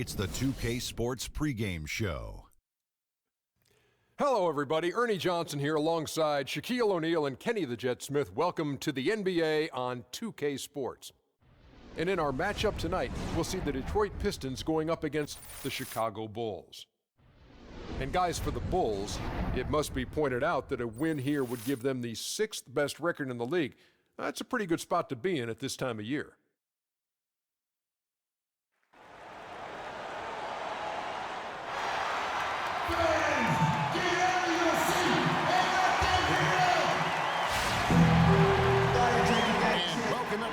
It's the 2K Sports pregame show. Hello, everybody. Ernie Johnson here alongside Shaquille O'Neal and Kenny the Jet Smith. Welcome to the NBA on 2K Sports. And in our matchup tonight, we'll see the Detroit Pistons going up against the Chicago Bulls. And guys, for the Bulls, it must be pointed out that a win here would give them the 6th best record in the league. That's a pretty good spot to be in at this time of year.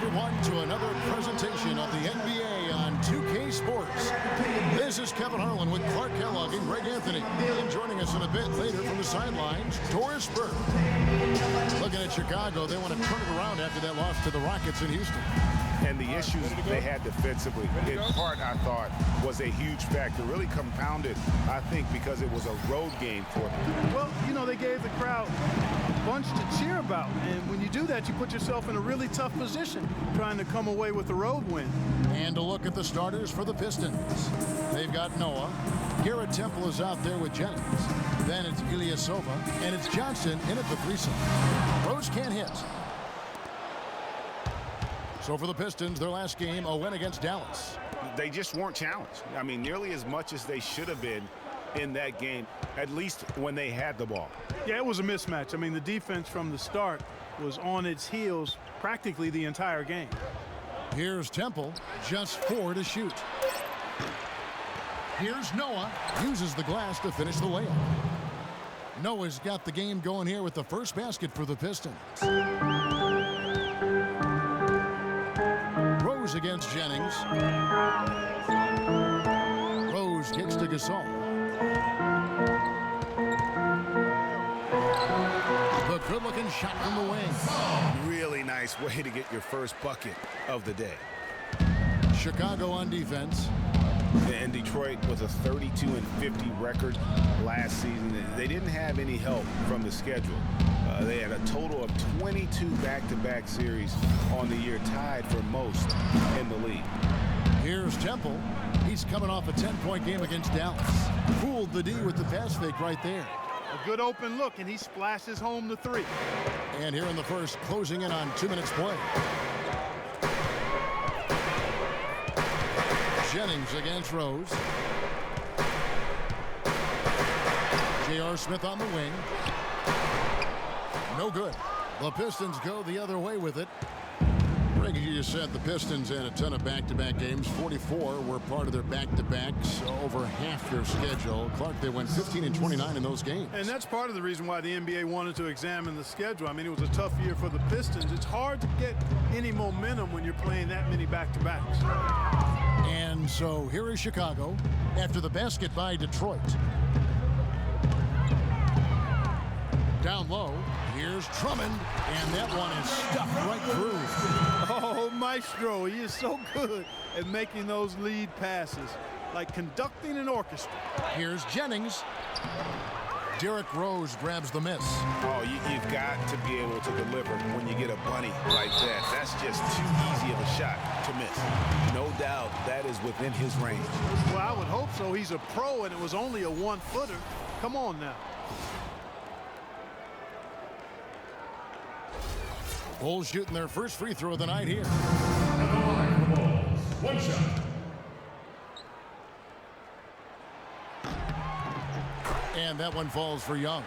Everyone to another presentation of the NBA on 2K Sports. This is Kevin Harlan with Clark Kellogg and Greg Anthony. And joining us in a bit later from the sidelines, Doris Burke. Looking at Chicago, they want to turn it around after that loss to the Rockets in Houston. And the issues they had defensively, in part, I thought, was a huge factor. Really compounded, I think, because it was a road game for them. Well, you know, they gave the crowd a bunch to cheer about. And when you do that, you put yourself in a really tough position trying to come away with a road win. And a look at the starters for the Pistons. They've got Noah. Garrett Temple is out there with Jennings. Then it's Ilyasova. And it's Johnson in at the threesome. Rose can't hit. So for the Pistons, their last game, a win against Dallas. They just weren't challenged. I mean, nearly as much as they should have been in that game, at least when they had the ball. Yeah, it was a mismatch. I mean, the defense from the start was on its heels practically the entire game. Here's Temple, just 4 to shoot. Here's Noah, uses the glass to finish the layup. Noah's got the game going here with the first basket for the Pistons. Rose against Jennings. Rose kicks to Gasol. The good-looking shot from the wing. Really nice way to get your first bucket of the day. Chicago on defense. And Detroit was a 32-50 record last season. They didn't have any help from the schedule. They had a total of 22 back-to-back series on the year, tied for most in the league. Here's Temple. He's coming off a 10-point game against Dallas. Fooled the D with the pass fake right there. A good open look, and he splashes home the three. And here in the first, closing in on 2 minutes play. Jennings against Rose. J.R. Smith on the wing. No good. The Pistons go the other way with it. Greg, you just said the Pistons had a ton of back-to-back games. 44 were part of their back-to-backs, over half their schedule. Clark, they went 15 and 29 in those games. And that's part of the reason why the NBA wanted to examine the schedule. I mean, it was a tough year for the Pistons. It's hard to get any momentum when you're playing that many back-to-backs. And so here is Chicago after the basket by Detroit. Down low, here's Drummond, and that one is stuffed right through. Oh, Maestro, he is so good at making those lead passes, like conducting an orchestra. Here's Jennings. Derrick Rose grabs the miss. Oh, you've got to be able to deliver when you get a bunny like that. That's just too easy of a shot to miss. No doubt that is within his range. Well, I would hope so. He's a pro, and it was only a one-footer. Come on now. Bulls shooting their first free throw of the night here. One shot. And that one falls for Young.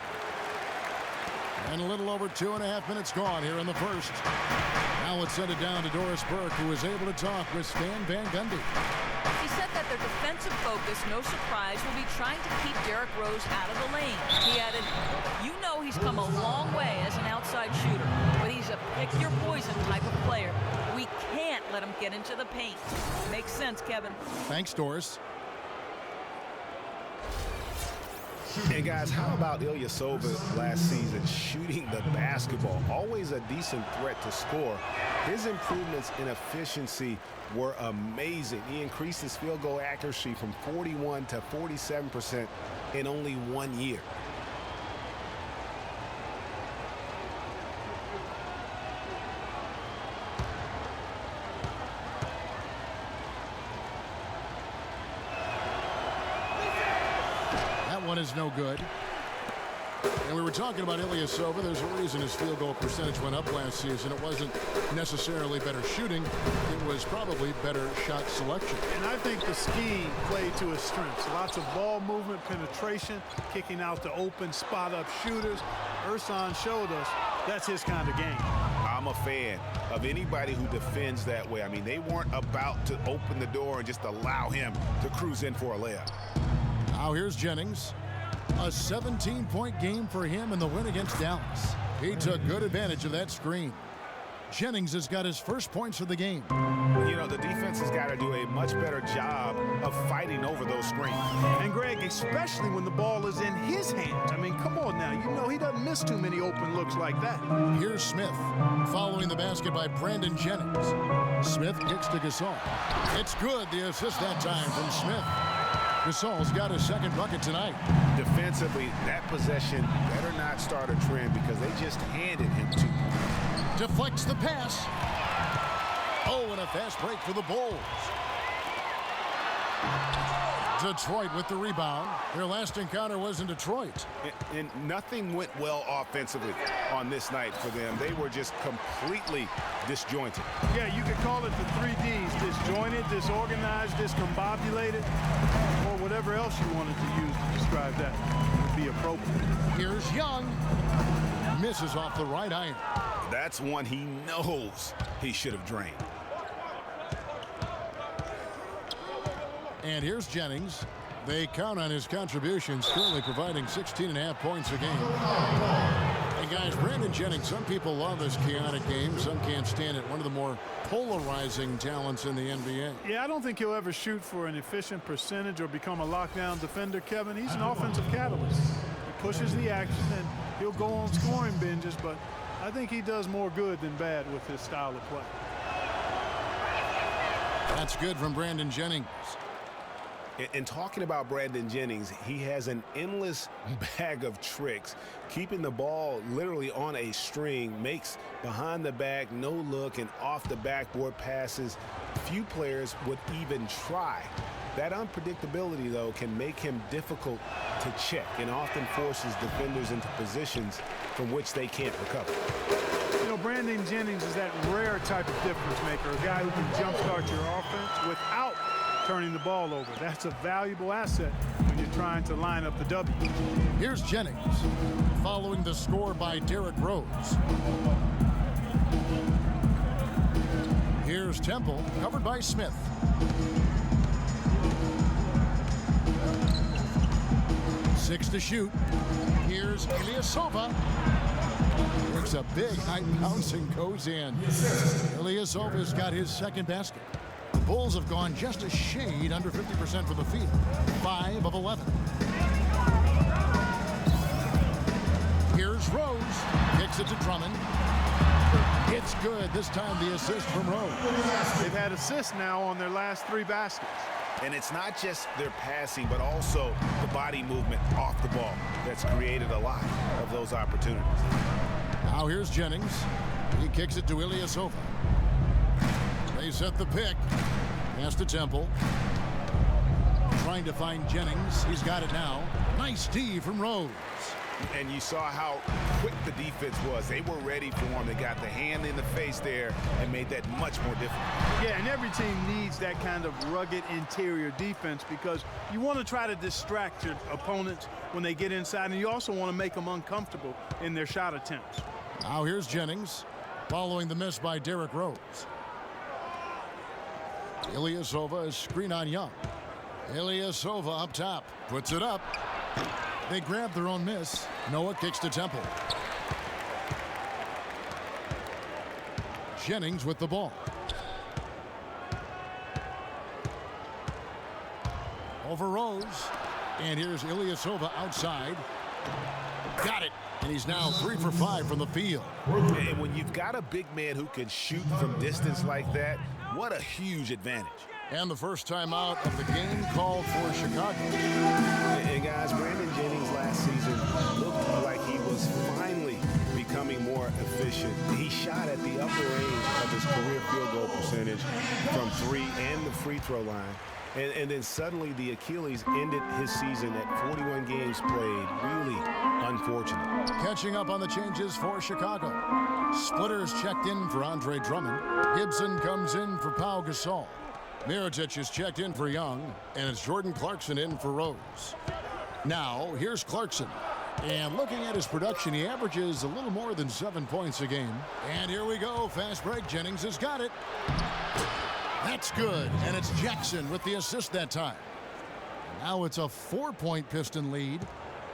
And a little over 2.5 minutes gone here in the first. Now let's send it down to Doris Burke, who was able to talk with Stan Van Gundy. He said that their defensive focus, no surprise, will be trying to keep Derrick Rose out of the lane. He added, you know he's come a long way as an outside shooter, but he's a pick-your-poison type of player. We can't let him get into the paint. Makes sense, Kevin. Thanks, Doris. And guys, how about Ilyasova last season shooting the basketball? Always a decent threat to score. His improvements in efficiency were amazing. He increased his field goal accuracy from 41 to 47% in only 1 year. one is no good. And we were talking about Ilyasova. There's a reason his field goal percentage went up last season. It wasn't necessarily better shooting. It was probably better shot selection. And I think the ski played to his strengths. Lots of ball movement, penetration, kicking out to open spot-up shooters. Ersan showed us that's his kind of game. I'm a fan of anybody who defends that way. I mean, they weren't about to open the door and just allow him to cruise in for a layup. Now here's Jennings. A 17-point game for him in the win against Dallas. He took good advantage of that screen. Jennings has got his first points of the game. You know, the defense has got to do a much better job of fighting over those screens. And Greg, especially when the ball is in his hands. I mean, come on now. You know he doesn't miss too many open looks like that. Here's Smith following the basket by Brandon Jennings. Smith kicks to Gasol. It's good, the assist that time from Smith. Gasol's got his second bucket tonight. Defensively, that possession better not start a trend because they just handed him 2 points. Deflects the pass. Oh, and a fast break for the Bulls. Detroit with the rebound. Their last encounter was in Detroit. And nothing went well offensively on this night for them. They were just completely disjointed. Yeah, you could call it the 3 Ds. Disjointed, disorganized, discombobulated, or whatever else you wanted to use to describe that would be appropriate. Here's Young. Misses off the right iron. That's one he knows he should have drained. And here's Jennings. They count on his contributions, currently providing 16.5 points a game. And guys, Brandon Jennings, some people love his chaotic game. Some can't stand it. One of the more polarizing talents in the NBA. Yeah, I don't think he'll ever shoot for an efficient percentage or become a lockdown defender, Kevin. He's an offensive catalyst. He pushes the action, and he'll go on scoring binges, but I think he does more good than bad with his style of play. That's good from Brandon Jennings. And talking about Brandon Jennings, he has an endless bag of tricks. Keeping the ball literally on a string, makes behind the back, no look, and off the backboard passes few players would even try. That unpredictability, though, can make him difficult to check and often forces defenders into positions from which they can't recover. You know, Brandon Jennings is that rare type of difference maker, a guy who can jumpstart your offense without turning the ball over. That's a valuable asset when you're trying to line up the W. Here's Jennings following the score by Derrick Rose. Here's Temple, covered by Smith. Six to shoot. Here's Ilyasova. Works a big high bounce and goes in. Ilyasova's got his second basket. The Bulls have gone just a shade under 50% from the field. 5 of 11. Here's Rose. Kicks it to Drummond. It's good. This time the assist from Rose. They've had assists now on their last 3 baskets. And it's not just their passing, but also the body movement off the ball that's created a lot of those opportunities. Now here's Jennings. He kicks it to Ilyasova. They set the pick. Pass to Temple. Trying to find Jennings. He's got it now. Nice D from Rose. And you saw how quick the defense was. They were ready for him. They got the hand in the face there and made that much more difficult. Yeah, and every team needs that kind of rugged interior defense because you want to try to distract your opponents when they get inside, and you also want to make them uncomfortable in their shot attempts. Now here's Jennings following the miss by Derrick Rose. Ilyasova is screen on Young. Ilyasova up top. Puts it up. They grab their own miss. Noah kicks to Temple. Jennings with the ball. Over Rose. And here's Ilyasova outside. Got it. And he's now 3 for 5 from the field. And when you've got a big man who can shoot from distance like that, what a huge advantage. And the first time out of the game called for Chicago. And guys, Brandon Jennings last season looked like he was finally becoming more efficient. He shot at the upper range of his career field goal percentage from 3 and the free throw line. And then suddenly the Achilles ended his season at 41 games played. Really unfortunate. Catching up on the changes for Chicago. Splitters checked in for Andre Drummond. Gibson comes in for Pau Gasol. Mirotic is checked in for Young, and it's Jordan Clarkson in for Rose. Now, here's Clarkson. And looking at his production, he averages a little more than 7 points a game. And here we go. Fast break. Jennings has got it. That's good. And it's Jackson with the assist that time. Now it's a 4-point Piston lead.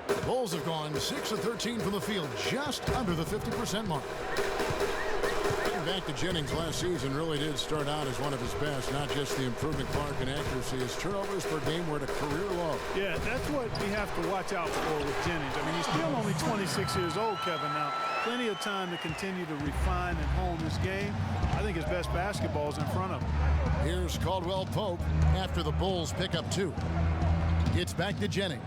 The Bulls have gone 6 of 13 from the field, just under the 50% mark. Back to Jennings last season really did start out as one of his best. Not just the improvement, Clark, in accuracy. His turnovers per game were at a career low. Yeah, that's what we have to watch out for with Jennings. I mean, he's still only 26 years old, Kevin. Now, plenty of time to continue to refine and hone his game. I think his best basketball is in front of him. Here's Caldwell Pope after the Bulls pick up 2. It's back to Jennings.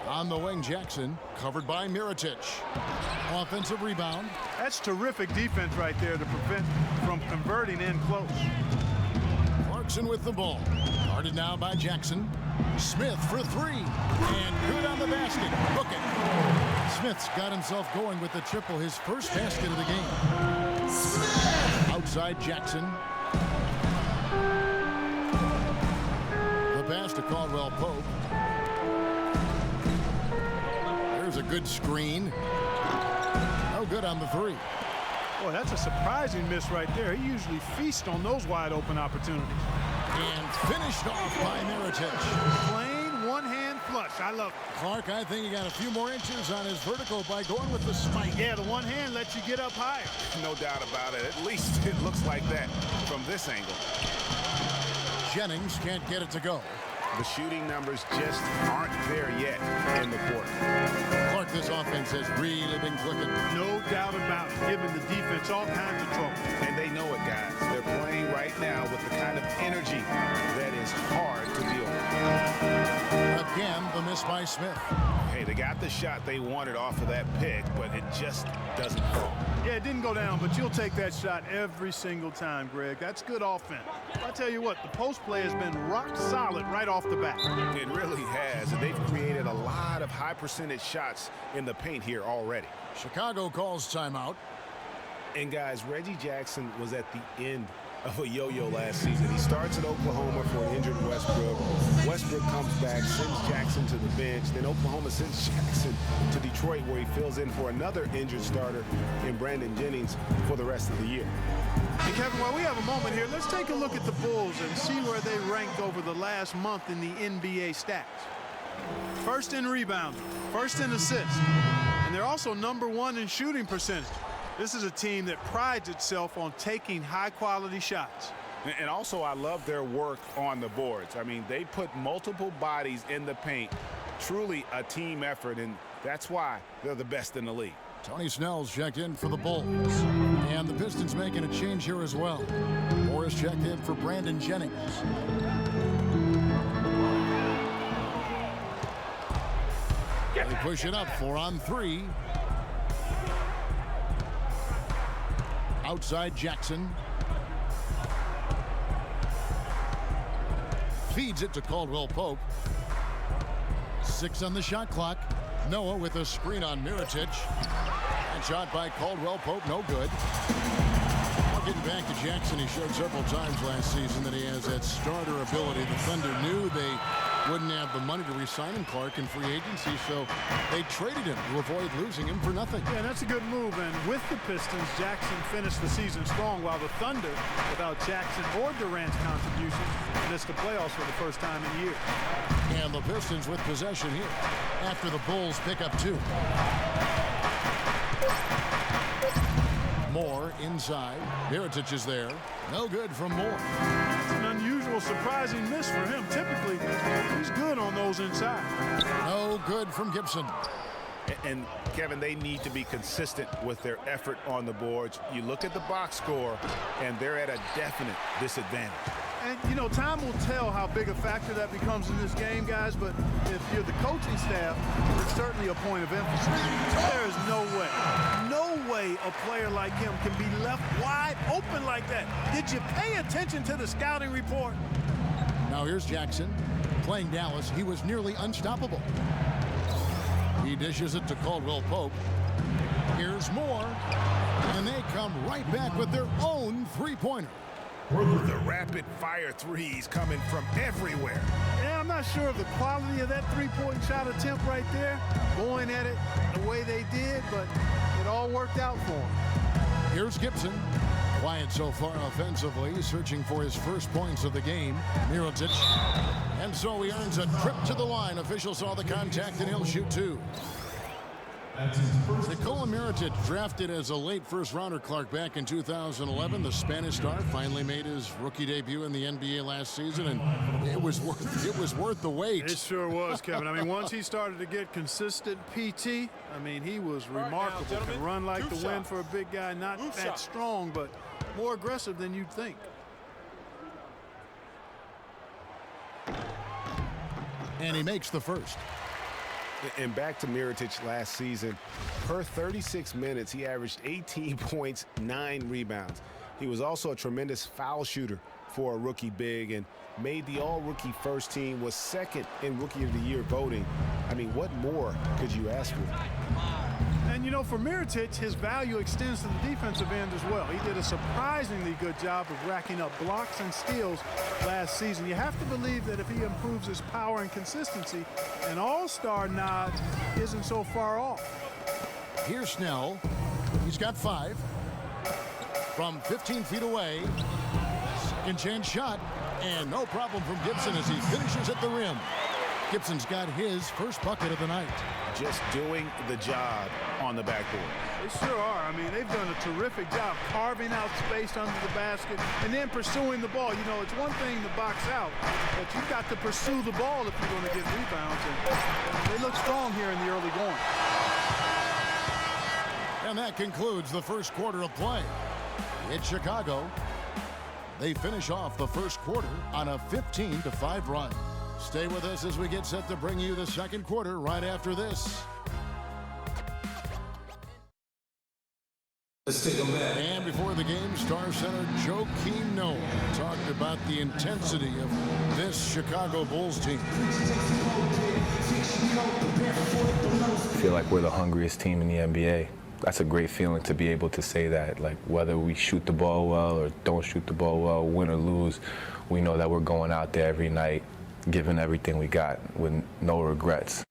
On the wing, Jackson, covered by Mirotic. Offensive rebound. That's terrific defense right there to prevent from converting in close. Clarkson with the ball. Guarded now by Jackson. Smith for 3. And good on the basket. Hook it. Smith's got himself going with the triple, his first basket of the game. Smith! Outside Jackson. The pass to Caldwell Pope. There's a good screen. No good on the 3. Boy, that's a surprising miss right there. He usually feasts on those wide open opportunities. And finished off by Mirotic. Plain one-hand flush. I love it. Clark, I think he got a few more inches on his vertical by going with the spike. Yeah, the one hand lets you get up higher. No doubt about it. At least it looks like that from this angle. Jennings can't get it to go. The shooting numbers just aren't there yet in the quarter. Clark, this offense has really been clicking. No doubt about it, giving the defense all kinds of trouble. And they know it, guys. They're playing right now with the kind of energy that is hard to deal with. Again, the miss by Smith. Hey, they got the shot they wanted off of that pick, but it just doesn't fall. Yeah, it didn't go down, but you'll take that shot every single time, Greg. That's good offense. I'll tell you what, the post play has been rock solid right off the bat. It really has, and they've created a lot of high percentage shots in the paint here already. Chicago calls timeout. And guys, Reggie Jackson was at the end of a yo-yo last season. He starts at Oklahoma for an injured Westbrook. Westbrook comes back, sends Jackson to the bench. Then Oklahoma sends Jackson to Detroit, where he fills in for another injured starter in Brandon Jennings for the rest of the year. And Kevin, while we have a moment here, let's take a look at the Bulls and see where they ranked over the last month in the NBA stats. First in rebounding, first in assists, and they're also #1 in shooting percentage. This is a team that prides itself on taking high-quality shots. And also, I love their work on the boards. I mean, they put multiple bodies in the paint. Truly a team effort, and that's why they're the best in the league. Tony Snell's checked in for the Bulls. And the Pistons making a change here as well. Morris checked in for Brandon Jennings. They push it up, 4 on 3. Outside Jackson. Feeds it to Caldwell Pope. 6 on the shot clock. Noah with a screen on Mirotic. And shot by Caldwell Pope, no good. Getting back to Jackson, he showed several times last season that he has that starter ability. The Thunder knew they wouldn't have the money to re-sign him, Clark, in free agency, so they traded him to avoid losing him for nothing. Yeah, that's a good move, and with the Pistons, Jackson finished the season strong, while the Thunder, without Jackson or Durant's contribution, missed the playoffs for the first time in years. And the Pistons with possession here after the Bulls pick up 2. Moore inside. Mirotic is there. No good from Moore. It's an unusual, surprising miss for him. Typically, he's good on those inside. No good from Gibson. And Kevin, they need to be consistent with their effort on the boards. You look at the box score, and they're at a definite disadvantage. And, you know, time will tell how big a factor that becomes in this game, guys, but if you're the coaching staff, it's certainly a point of emphasis. There is no way a player like him can be left wide open like that. Did you pay attention to the scouting report? Now here's Jackson. Playing Dallas, he was nearly unstoppable. He dishes it to Caldwell Pope. Here's Moore. And they come right back with their own three-pointer. The rapid-fire threes coming from everywhere. Yeah, I'm not sure of the quality of that three-point shot attempt right there, going at it the way they did, but it all worked out for him. Here's Gibson. Quiet so far offensively, searching for his first points of the game. Mirotic. And so he earns a trip to the line. Official saw the contact, and he'll shoot two. Nikola Mirotic, drafted as a late first-rounder, Clark, back in 2011. The Spanish star finally made his rookie debut in the NBA last season, and it was worth the wait. It sure was, Kevin. I mean, once he started to get consistent PT, I mean, he was remarkable. Can run like the wind for a big guy, not that strong, but more aggressive than you'd think. And he makes the first. And back to Mirotic last season, per 36 minutes, he averaged 18 points, 9 rebounds. He was also a tremendous foul shooter for a rookie big and made the all-rookie first team, was second in Rookie of the Year voting. I mean, what more could you ask for? And, you know, for Mirotic, his value extends to the defensive end as well. He did a surprisingly good job of racking up blocks and steals last season. You have to believe that if he improves his power and consistency, an all-star nod isn't so far off. Here's Snell. He's got 5. From 15 feet away. Second chance shot. And no problem from Gibson as he finishes at the rim. Gibson's got his first bucket of the night. Just doing the job on the backboard. They sure are. I mean, they've done a terrific job carving out space under the basket and then pursuing the ball. You know, it's one thing to box out, but you've got to pursue the ball if you're going to get rebounds. And they look strong here in the early going. And that concludes the first quarter of play. It's Chicago. They finish off the first quarter on a 15-5 run. Stay with us as we get set to bring you the second quarter right after this. Let's take them back. And before the game, Star Center Joakim Noah talked about the intensity of this Chicago Bulls team. I feel like we're the hungriest team in the NBA. That's a great feeling to be able to say that. Like, whether we shoot the ball well or don't shoot the ball well, win or lose, we know that we're going out there every night, giving everything we got with no regrets.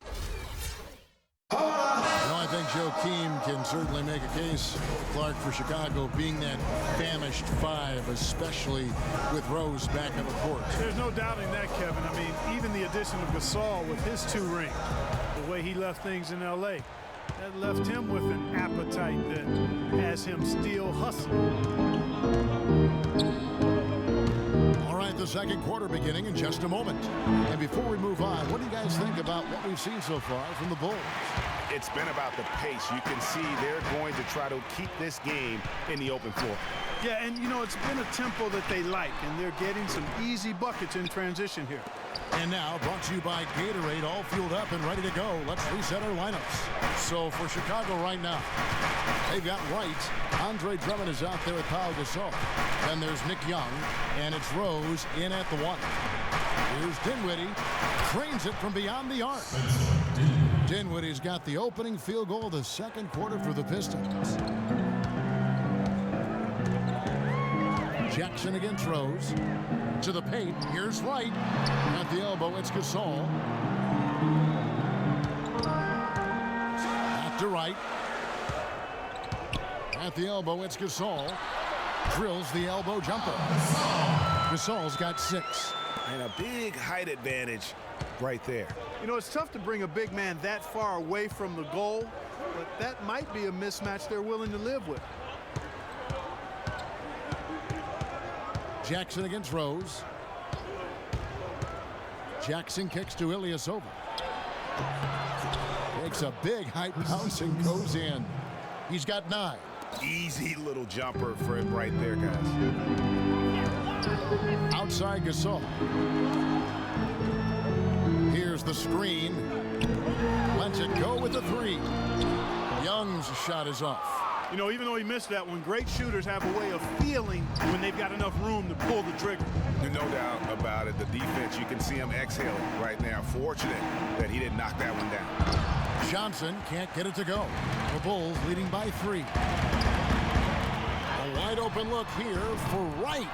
I think Joakim can certainly make a case, Clark, for Chicago being that famished 5, especially with Rose back on the court. There's no doubting that, Kevin. I mean, even the addition of Gasol with his 2 rings, the way he left things in L.A., that left him with an appetite that has him still hustling. All right, the second quarter beginning in just a moment. And before we move on, what do you guys think about what we've seen so far from the Bulls? It's been about the pace. You can see they're going to try to keep this game in the open floor. Yeah, and, you know, it's been a tempo that they like, and they're getting some easy buckets in transition here. And now, brought to you by Gatorade, all fueled up and ready to go. Let's reset our lineups. So for Chicago right now, they've got White. Andre Drummond is out there with Pau Gasol. Then there's Nick Young, and it's Rose in at the 1. Here's Dinwiddie, cranes it from beyond the arc. Dinwiddie's got the opening field goal of the second quarter for the Pistons. Jackson against Rose. To the paint. Here's Wright. At the elbow, it's Gasol. Back to Wright. At the elbow, it's Gasol. Drills the elbow jumper. Gasol's got 6. And a big height advantage right there. You know, it's tough to bring a big man that far away from the goal, but that might be a mismatch they're willing to live with. Jackson against Rose. Jackson kicks to Ilyasova. Takes a big height bounce and goes in. He's got 9. Easy little jumper for him right there, guys. Outside Gasol. Here's the screen. Lets it go with the 3. Young's shot is off. You know, even though he missed that one, great shooters have a way of feeling when they've got enough room to pull the trigger. No doubt about it. The defense, you can see him exhaling right now. Fortunate that he didn't knock that one down. Johnson can't get it to go. The Bulls leading by 3. A wide open look here for Wright.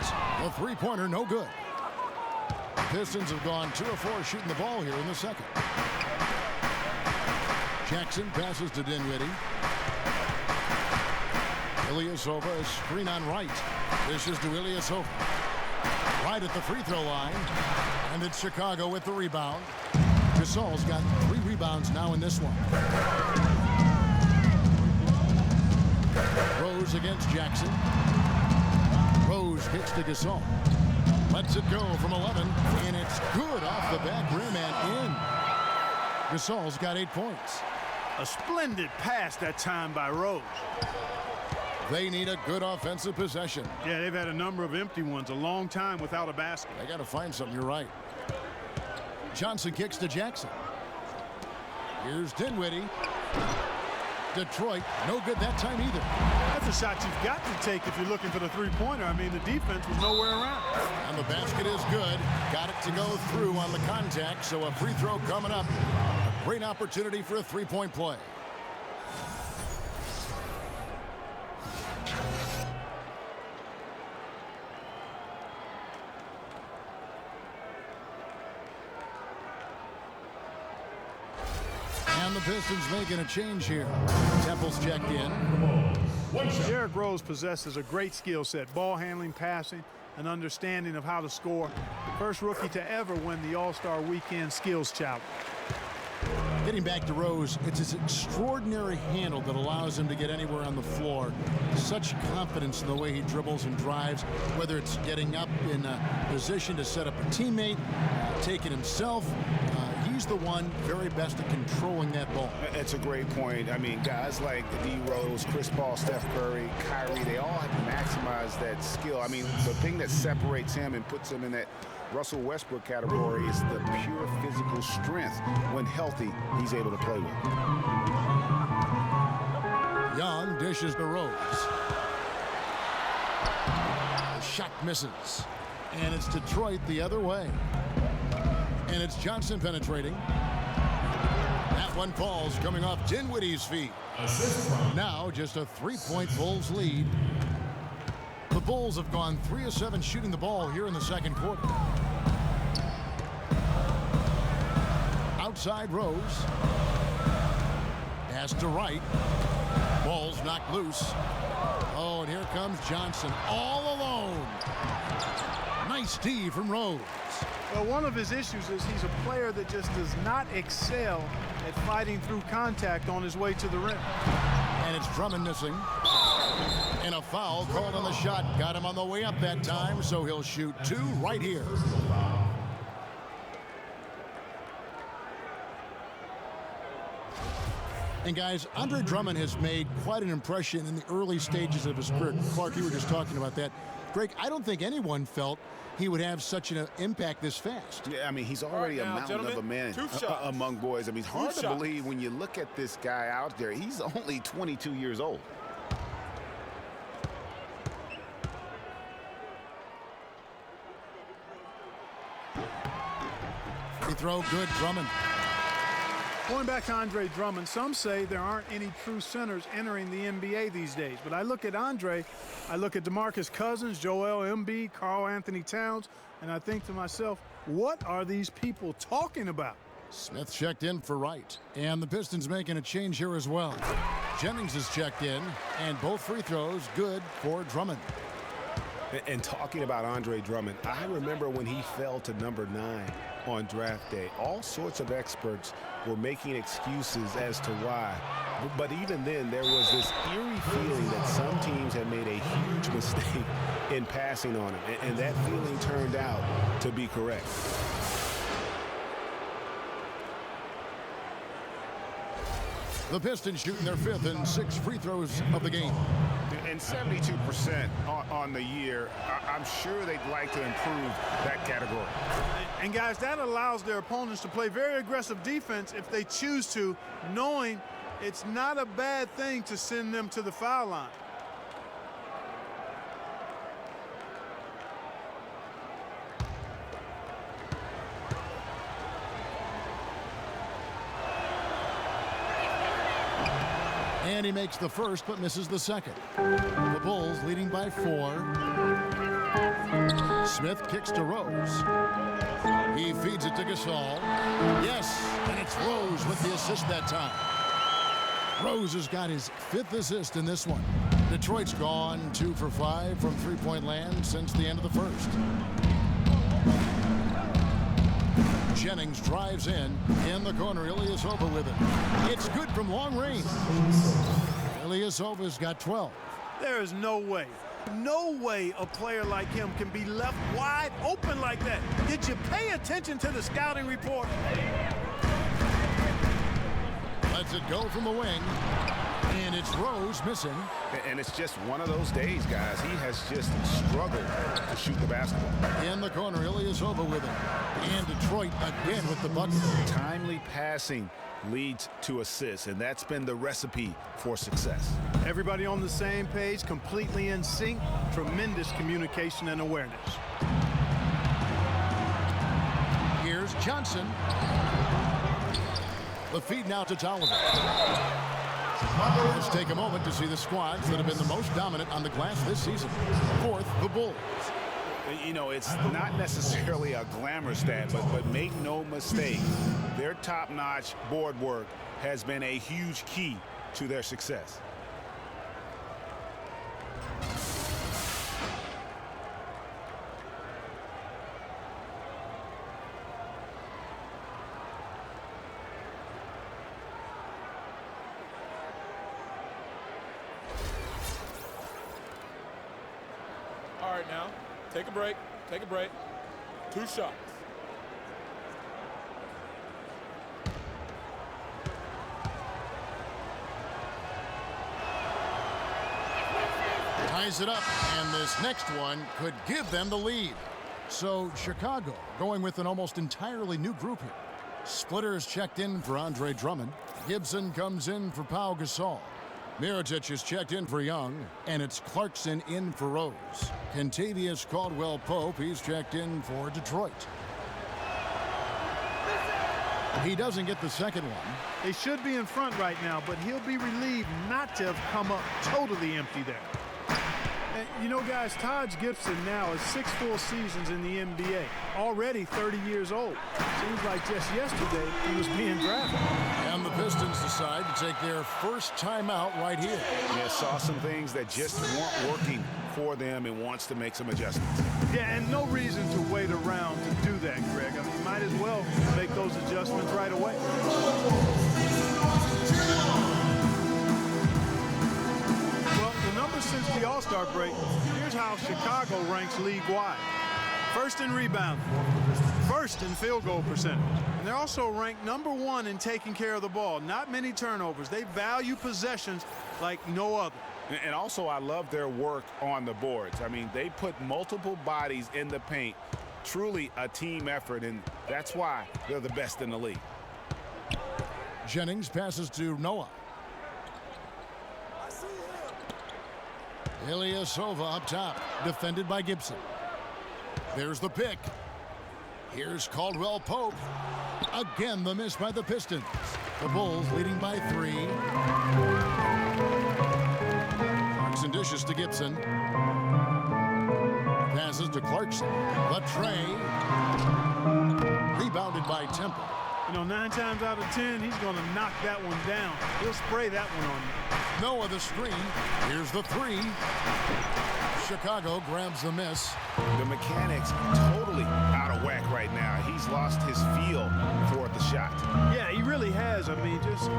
The three-pointer no good. The Pistons have gone 2 of 4 shooting the ball here in the second. Jackson passes to Dinwiddie. Ilyasova, a screen on Wright. This is to Ilyasova. Right at the free throw line. And it's Chicago with the rebound. Gasol's got 3 rebounds now in this one. Rose against Jackson. Rose kicks to Gasol. Lets it go from 11. And it's good off the back rim and in. Gasol's got 8 points. A splendid pass that time by Rose. They need a good offensive possession. Yeah, they've had a number of empty ones, a long time without a basket. They got to find something, you're right. Johnson kicks to Jackson. Here's Dinwiddie. Detroit, no good that time either. That's a shot you've got to take if you're looking for the three-pointer. I mean, the defense was nowhere around. And the basket is good. Got it to go through on the contact, so a free throw coming up. A great opportunity for a three-point play. And the Pistons making a change here. Temple's checked in. Derrick Rose possesses a great skill set, ball handling, passing, an understanding of how to score. First rookie to ever win the All-Star Weekend Skills Challenge. Getting back to Rose, it's his extraordinary handle that allows him to get anywhere on the floor. Such confidence in the way he dribbles and drives, whether it's getting up in a position to set up a teammate, take it himself. He's the one very best at controlling that ball. It's a great point. I mean, guys like D. Rose, Chris Paul, Steph Curry, Kyrie, they all have maximized that skill. I mean, the thing that separates him and puts him in that Russell Westbrook category is the pure physical strength. When healthy, he's able to play with. Young dishes to Rose. The shot misses. And it's Detroit the other way. And it's Johnson penetrating. That one falls coming off Dinwiddie's feet. Now just a 3-point Bulls lead. The Bulls have gone 3 of 7 shooting the ball here in the second quarter. Outside Rose. Pass to Wright. Ball's knocked loose. Oh, and here comes Johnson all alone. Nice D from Rose. Well, one of his issues is he's a player that just does not excel at fighting through contact on his way to the rim. And it's Drummond missing. And a foul called on the shot. Got him on the way up that time, so he'll shoot 2 right here. And guys, Andre Drummond has made quite an impression in the early stages of his career. Clark, you were just talking about that. Greg, I don't think anyone felt he would have such an impact this fast. Yeah, I mean, he's already a mountain of a man among boys. I mean, it's hard to believe when you look at this guy out there. He's only 22 years old. Free throw, good, Drummond. Going back to Andre Drummond, some say there aren't any true centers entering the NBA these days. But I look at Andre, I look at DeMarcus Cousins, Joel Embiid, Karl Anthony Towns, and I think to myself, what are these people talking about? Smith checked in for Wright. And the Pistons making a change here as well. Jennings is checked in, and both free throws good for Drummond. And talking about Andre Drummond, I remember when he fell to number 9 on draft day. All sorts of experts were making excuses as to why. But even then, there was this eerie feeling that some teams had made a huge mistake in passing on him. And that feeling turned out to be correct. The Pistons shooting their 5th and 6th free throws of the game. And 72% on the year. I'm sure they'd like to improve that category. And guys, that allows their opponents to play very aggressive defense if they choose to, knowing It's not a bad thing to send them to the foul line. And he makes the first but misses the second. The Bulls leading by 4. Smith kicks to Rose. He feeds it to Gasol. Yes, and it's Rose with the assist that time. Rose has got his 5th assist in this one. Detroit's gone 2 for 5 from three-point land since the end of the first. Jennings drives in the corner. Ilyasova with it. It's good from long range. Ilyasova's got 12. There is no way a player like him can be left wide open like that. Did you pay attention to the scouting report? Lets it go from the wing. And it's Rose missing. And it's just one of those days, guys. He has just struggled to shoot the basketball. In the corner, Ilyasova with it. And Detroit again with the bucket. Timely passing leads to assists, and that's been the recipe for success. Everybody on the same page, completely in sync. Tremendous communication and awareness. Here's Johnson. The feed now to Tolliver. Let's take a moment to see the squads that have been the most dominant on the glass this season. 4th, the Bulls. You know, it's not necessarily a glamour stat, but make no mistake, their top-notch board work has been a huge key to their success. All right, now, take a break. Take a break. 2 shots. Ties it up, and this next one could give them the lead. So Chicago going with an almost entirely new group here. Splitters checked in for Andre Drummond. Gibson comes in for Pau Gasol. Mirotic is checked in for Young, and it's Clarkson in for Rose. Kentavious Caldwell-Pope, he's checked in for Detroit. He doesn't get the second one. They should be in front right now, but he'll be relieved not to have come up totally empty there. And, you know, guys, Taj Gibson now is 6 full seasons in the NBA, already 30 years old. Seems like just yesterday he was being drafted. And the Pistons decide to take their first timeout right here. Yeah, saw some things that just weren't working for them and wants to make some adjustments. Yeah, and no reason to wait around to do that, Greg. I mean, might as well make those adjustments right away. Well, the numbers since the All-Star break, here's how Chicago ranks league-wide. First in rebound, first in field goal percentage. And they're also ranked #1 in taking care of the ball. Not many turnovers. They value possessions like no other. And also, I love their work on the boards. I mean, they put multiple bodies in the paint. Truly a team effort, and that's why they're the best in the league. Jennings passes to Noah. Ilyasova up top, defended by Gibson. There's the pick. Here's Caldwell-Pope. Again, the miss by the Pistons. The Bulls leading by 3. Clarkson dishes to Gibson. Passes to Clarkson. The tray. Rebounded by Temple. You know, 9 times out of 10, he's going to knock that one down. He'll spray that one on you. Noah the screen. Here's the 3. Chicago grabs the miss. The mechanics totally out of whack right now. He's lost his feel for the shot. Yeah, he really has. I mean, just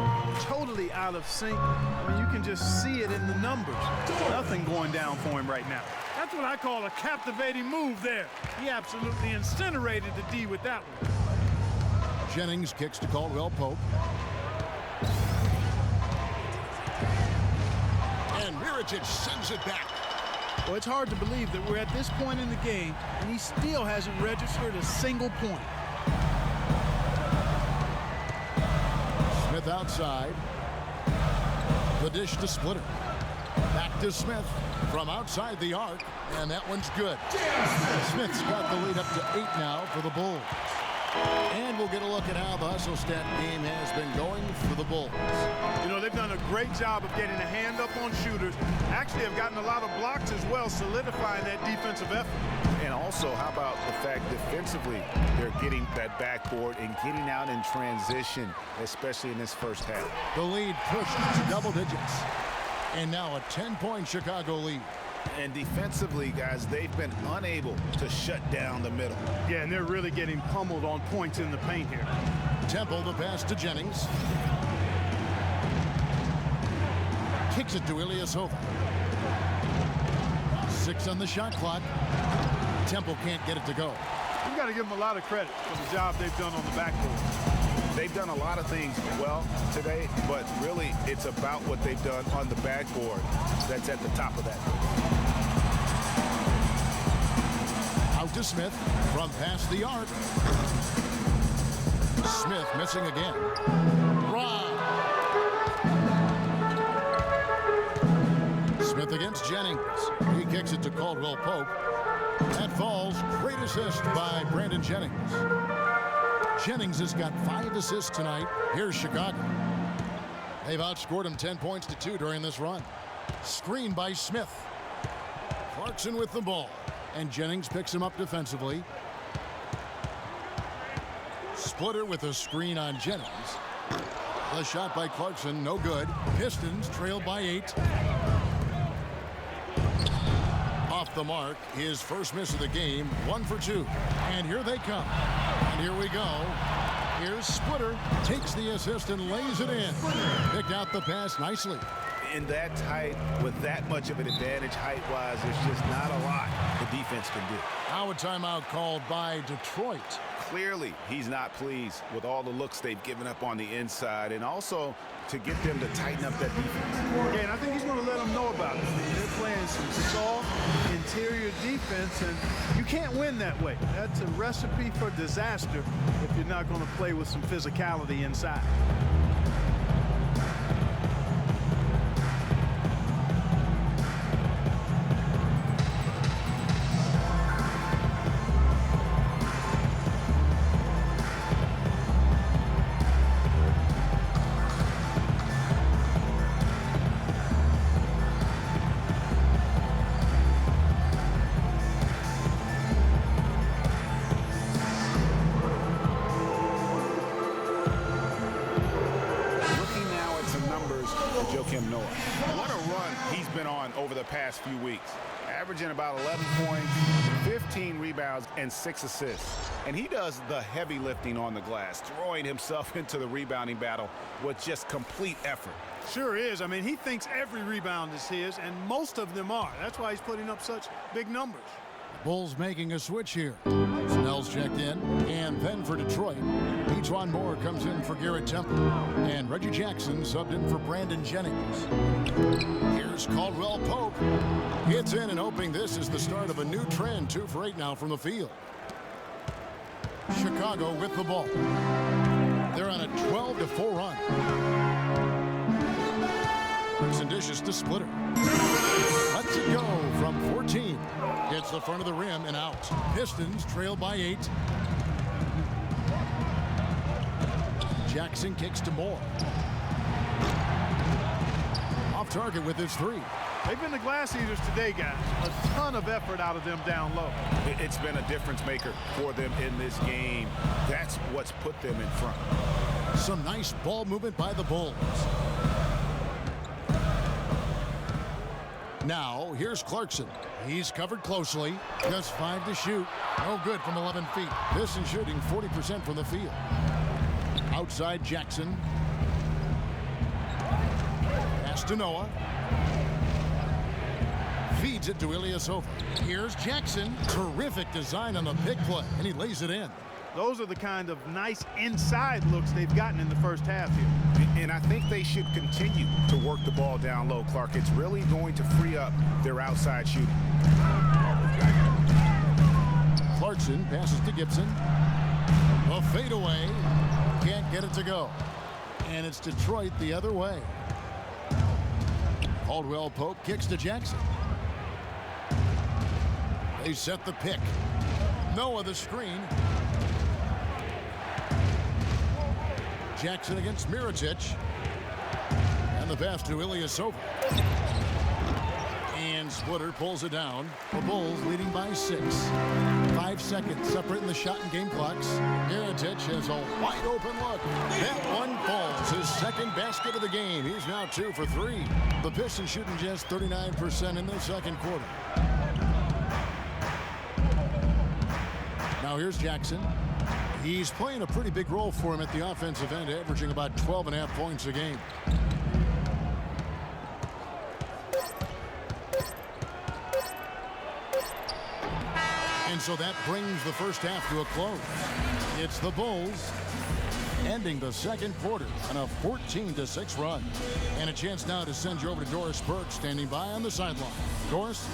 totally out of sync. I mean, you can just see it in the numbers. Nothing going down for him right now. That's what I call a captivating move there. He absolutely incinerated the D with that one. Jennings kicks to Caldwell-Pope. And Mirotic sends it back. Well, it's hard to believe that we're at this point in the game, and he still hasn't registered a single point. Smith outside. The dish to Splitter. Back to Smith from outside the arc, and that one's good. Smith's got the lead up to 8 now for the Bulls. And we'll get a look at how the hustle stat game has been going for the Bulls. You know, they've done a great job of getting a hand up on shooters. Actually have gotten a lot of blocks as well, solidifying that defensive effort. And also, how about the fact defensively, they're getting that backboard and getting out in transition, especially in this first half. The lead pushed to double digits. And now a 10-point Chicago lead. And defensively, guys, they've been unable to shut down the middle. Yeah, and they're really getting pummeled on points in the paint here. Temple the pass to Jennings. Kicks it to Ilyasova. 6 on the shot clock. Temple can't get it to go. You've got to give them a lot of credit for the job they've done on the backboard. They've done a lot of things well today, but really it's about what they've done on the backboard that's at the top of that. Out to Smith from past the arc. Smith missing again. Rob. Smith against Jennings. He kicks it to Caldwell Pope. That falls. Great assist by Brandon Jennings. Jennings has got 5 assists tonight. Here's Chicago. They've outscored him 10 points to 2 during this run. Screen by Smith. Clarkson with the ball. And Jennings picks him up defensively. Splitter with a screen on Jennings. The shot by Clarkson, no good. Pistons trailed by 8. Off the mark, his first miss of the game, 1 for 2. And here they come. And here we go. Here's Splitter, takes the assist and lays it in. Picked out the pass nicely. In that tight, with that much of an advantage height-wise, there's just not a lot the defense can do. Now a timeout called by Detroit. Clearly, he's not pleased with all the looks they've given up on the inside, and also to get them to tighten up that defense. Yeah, and I think he's going to let them know about it. They're playing some soft interior defense, and you can't win that way. That's a recipe for disaster if you're not going to play with some physicality inside. What a run he's been on over the past few weeks. Averaging about 11 points, 15 rebounds, and 6 assists. And he does the heavy lifting on the glass, throwing himself into the rebounding battle with just complete effort. Sure is. I mean, he thinks every rebound is his, and most of them are. That's why he's putting up such big numbers. Bulls making a switch here. Snell's checked in, and then for Detroit, E'Twaun Moore comes in for Garrett Temple, and Reggie Jackson subbed in for Brandon Jennings. Here's Caldwell Pope. Gets in and hoping this is the start of a new trend. 2 for 8 now from the field. Chicago with the ball. They're on a 12-4 run. Bricks and dishes to Splitter. Lets it go from 14. Hits the front of the rim and out. Pistons trail by 8. Jackson kicks to Moore. Off target with his 3. They've been the glass eaters today, guys. A ton of effort out of them down low. It's been a difference maker for them in this game. That's what's put them in front. Some nice ball movement by the Bulls. Now, here's Clarkson. He's covered closely. Just 5 to shoot. No good from 11 feet. Pistons shooting 40% from the field. Outside Jackson. Pass to Noah. Feeds it to Ilyasova. Here's Jackson. Terrific design on the pick play, and he lays it in. Those are the kind of nice inside looks they've gotten in the first half here. And I think they should continue to work the ball down low, Clark. It's really going to free up their outside shooting. Clarkson passes to Gibson. A fadeaway. Can't get it to go. And it's Detroit the other way. Caldwell Pope kicks to Jackson. They set the pick. Noah the screen. Jackson against Mirotic. And the pass to Ilyasova. And Splitter pulls it down. The Bulls leading by 6. 5 seconds separating the shot and game clocks. Mirotic has a wide open look. That one falls. His second basket of the game. He's now 2 for 3. The Pistons shooting just 39% in the second quarter. Now here's Jackson. He's playing a pretty big role for him at the offensive end, averaging about 12.5 points a game. And so that brings the first half to a close. It's the Bulls ending the second quarter on a 14-6 run. And a chance now to send you over to Doris Burke, standing by on the sideline. Doris?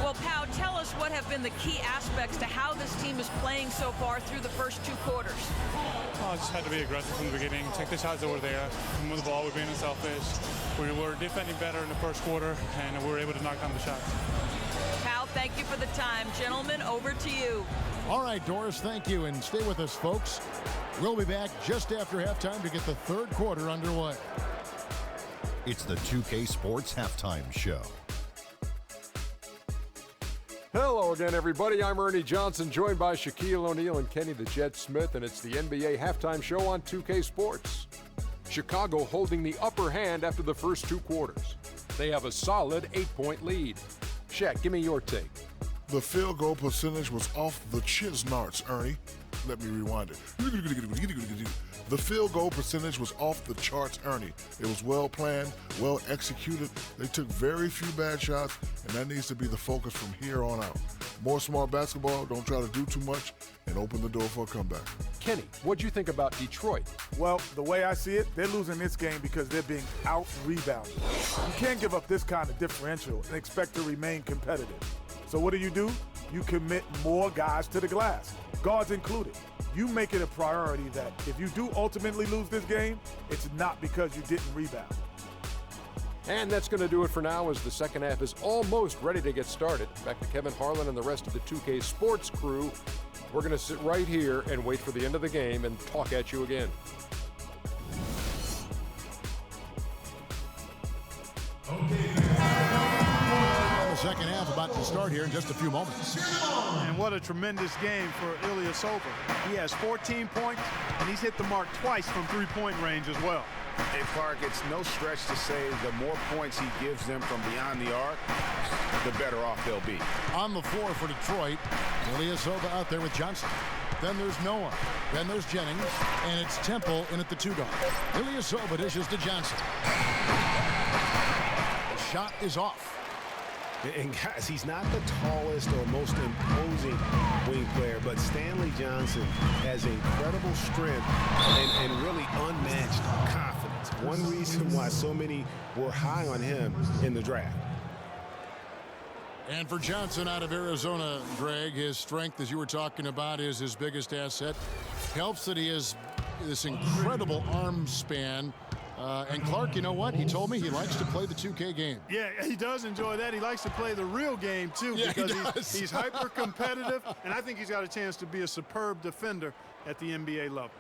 Well, Pow, tell us what have been the key aspects to how this team is playing so far through the first 2 quarters. I just had to be aggressive from the beginning, take the shots that were there, move the ball, we're being unselfish. We were defending better in the first quarter, and we were able to knock down the shots. Pow, thank you for the time. Gentlemen, over to you. All right, Doris, thank you, and stay with us, folks. We'll be back just after halftime to get the third quarter underway. It's the 2K Sports Halftime Show. Hello again, everybody. I'm Ernie Johnson, joined by Shaquille O'Neal and Kenny the Jet Smith, and it's the NBA Halftime Show on 2K Sports. Chicago holding the upper hand after the first 2 quarters. They have a solid 8-point lead. Shaq, give me your take. The field goal percentage was off the chisnarts, Ernie. Let me rewind it. The field goal percentage was off the charts, Ernie. It was well planned, well executed. They took very few bad shots, and that needs to be the focus from here on out. More smart basketball, don't try to do too much, and open the door for a comeback. Kenny, what'd you think about Detroit? Well, the way I see it, they're losing this game because they're being out-rebounded. You can't give up this kind of differential and expect to remain competitive. So what do? You commit more guys to the glass, guards included. You make it a priority that if you do ultimately lose this game, it's not because you didn't rebound. And that's going to do it for now, as the second half is almost ready to get started. Back to Kevin Harlan and the rest of the 2K Sports crew. We're going to sit right here and wait for the end of the game and talk at you again. The second half about to start here in just a few moments. And what a tremendous game for Ilyasova. He has 14 points, and he's hit the mark twice from three-point range as well. Hey, Clark, it's no stretch to say the more points he gives them from beyond the arc, the better off they'll be. On the floor for Detroit, Ilyasova out there with Johnson. Then there's Noah. Then there's Jennings. And it's Temple in at the 2 guard. Ilyasova dishes to Johnson. The shot is off. And guys, he's not the tallest or most imposing wing player, but Stanley Johnson has incredible strength and really unmatched confidence. One reason why so many were high on him in the draft. And for Johnson out of Arizona, Greg, his strength, as you were talking about, is his biggest asset. Helps that he has this incredible arm span. And Clark, you know what? He told me he likes to play the 2K game. Yeah, he does enjoy that. He likes to play the real game, too, because he's hyper-competitive, and I think he's got a chance to be a superb defender at the NBA level.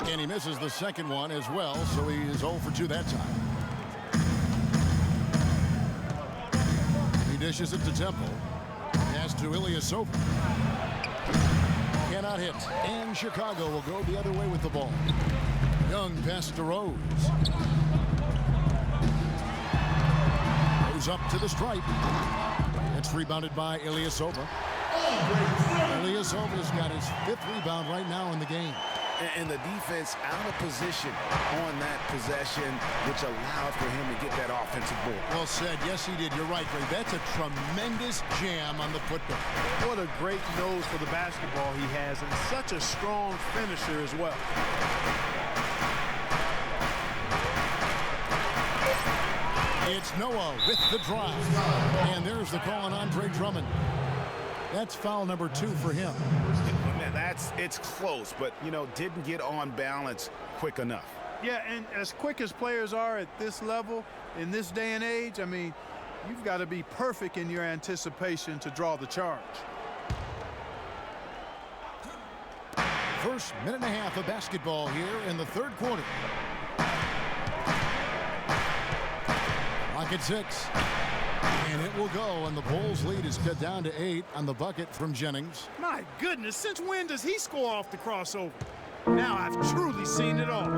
And he misses the second one as well, so he is 0 for 2 that time. He dishes it to Temple. Pass to Ilyasova. Cannot hit. And Chicago will go the other way with the ball. Young pass to Rose. Goes up to the stripe. It's rebounded by Ilyasova. Ilyasova's got his 5th rebound right now in the game. And the defense out of position on that possession, which allowed for him to get that offensive board. Well said. Yes, he did. You're right, Ray. That's a tremendous jam on the football. What a great nose for the basketball he has, and such a strong finisher as well. It's Noah with the drive. And there's the call on Andre Drummond. That's foul number 2 for him. Man, it's close, but, didn't get on balance quick enough. Yeah, and as quick as players are at this level, in this day and age, I mean, you've got to be perfect in your anticipation to draw the charge. First minute and a half of basketball here in the third quarter. Clock at 6. And it will go, and the Bulls' lead is cut down to 8 on the bucket from Jennings. My goodness, since when does he score off the crossover? Now I've truly seen it all.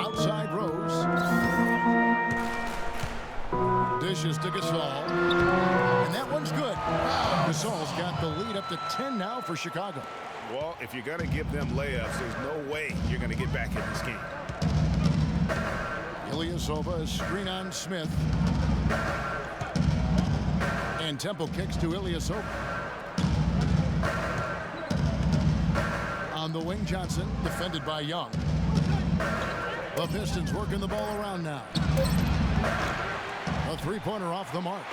Outside Rose. Dishes to Gasol. And that one's good. Gasol's got the lead up to 10 now for Chicago. Well, if you're going to give them layups, there's no way you're going to get back in this game. Ilyasova, screen on Smith. And Temple kicks to Ilyasova. On the wing, Johnson, defended by Young. The Pistons working the ball around now. A three-pointer off the mark.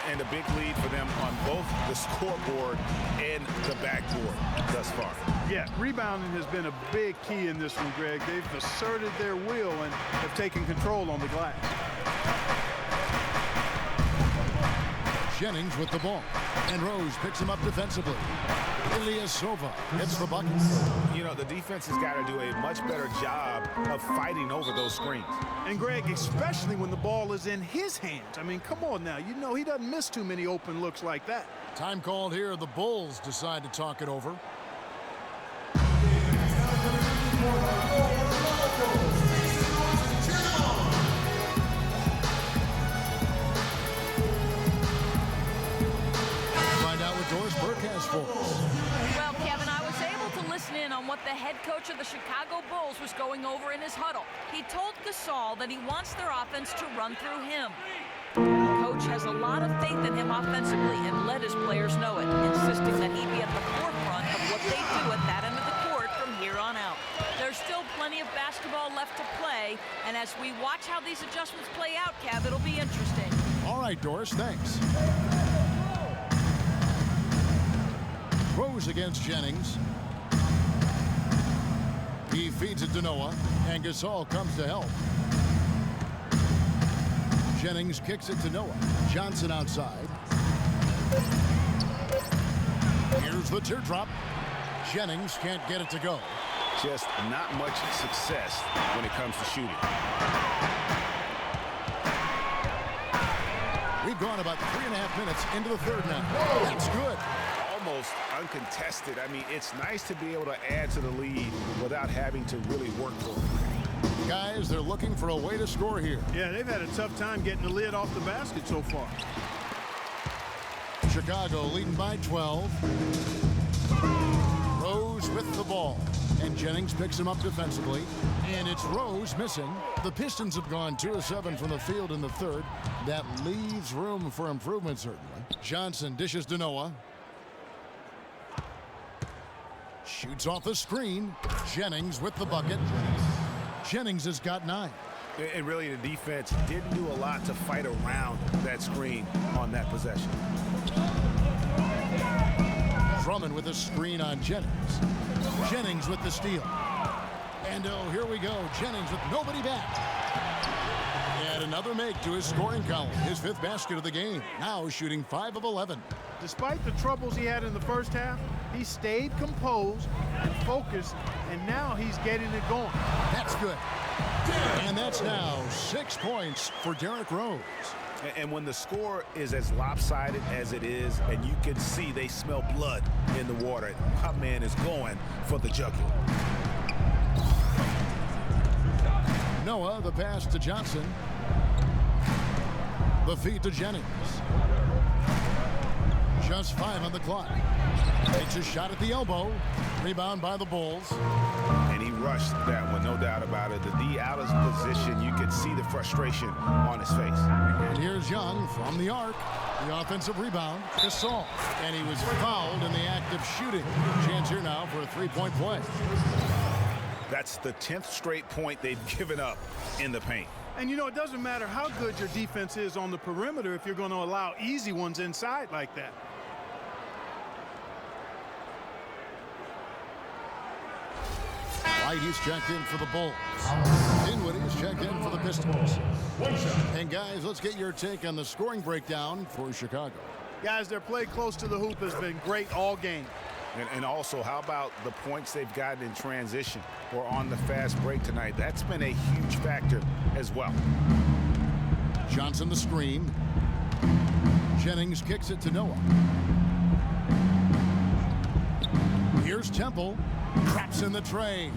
And a big lead for them on both the scoreboard and the backboard thus far. Yeah, rebounding has been a big key in this one, Greg. They've asserted their will and have taken control on the glass. Jennings with the ball. And Rose picks him up defensively. Ilyasova hits the bucket. The defense has got to do a much better job of fighting over those screens. And Greg, especially when the ball is in his hands. I mean, come on now. He doesn't miss too many open looks like that. Time called here. The Bulls decide to talk it over. Find out what Doris Burke has for us. Well, Kevin, I was able to listen in on what the head coach of the Chicago Bulls was going over in his huddle. He told Gasol that he wants their offense to run through him. The coach has a lot of faith in him offensively and let his players know it, insisting that he be at the forefront of what they do at that end of the court from here on out. There's still plenty of basketball left to play, and as we watch how these adjustments play out, Kev, it'll be interesting. All right, Doris, thanks. Rose against Jennings. He feeds it to Noah, and Gasol comes to help. Jennings kicks it to Noah. Johnson outside. Here's the teardrop. Jennings can't get it to go. Just not much success when it comes to shooting. We've gone about 3.5 minutes into the third now. That's good. Almost uncontested. I mean, it's nice to be able to add to the lead without having to really work for it. Guys, they're looking for a way to score here. Yeah, they've had a tough time getting the lid off the basket so far. Chicago leading by 12. Rose with the ball. And Jennings picks him up defensively. And it's Rose missing. The Pistons have gone 2 of 7 from the field in the third. That leaves room for improvement, certainly. Johnson dishes to Noah. Shoots off the screen. Jennings with the bucket. Jennings has got 9. And really, the defense didn't do a lot to fight around that screen on that possession. Drummond with a screen on Jennings. Jennings with the steal. And here we go. Jennings with nobody back. And another make to his scoring column. His 5th basket of the game. Now shooting 5 of 11. Despite the troubles he had in the first half, he stayed composed and focused, and now he's getting it going. That's good. And that's now 6 points for Derrick Rose. And when the score is as lopsided as it is, and you can see they smell blood in the water, my man is going for the jugular. Noah, the pass to Johnson. The feed to Jennings. Just 5 on the clock. Takes a shot at the elbow. Rebound by the Bulls. And he rushed that one, no doubt about it. The D out of position, you could see the frustration on his face. And here's Young from the arc. The offensive rebound. Gasol. And he was fouled in the act of shooting. Chance here now for a 3-point play. That's the 10th straight point they've given up in the paint. And you know, it doesn't matter how good your defense is on the perimeter if you're going to allow easy ones inside like that. White is checked in for the Bulls. Dinwiddie is checked in for the Pistons. And guys, let's get your take on the scoring breakdown for Chicago. Guys, their play close to the hoop has been great all game. And also, how about the points they've gotten in transition or on the fast break tonight? That's been a huge factor as well. Johnson the screen. Jennings kicks it to Noah. Here's Temple. Traps in the tray.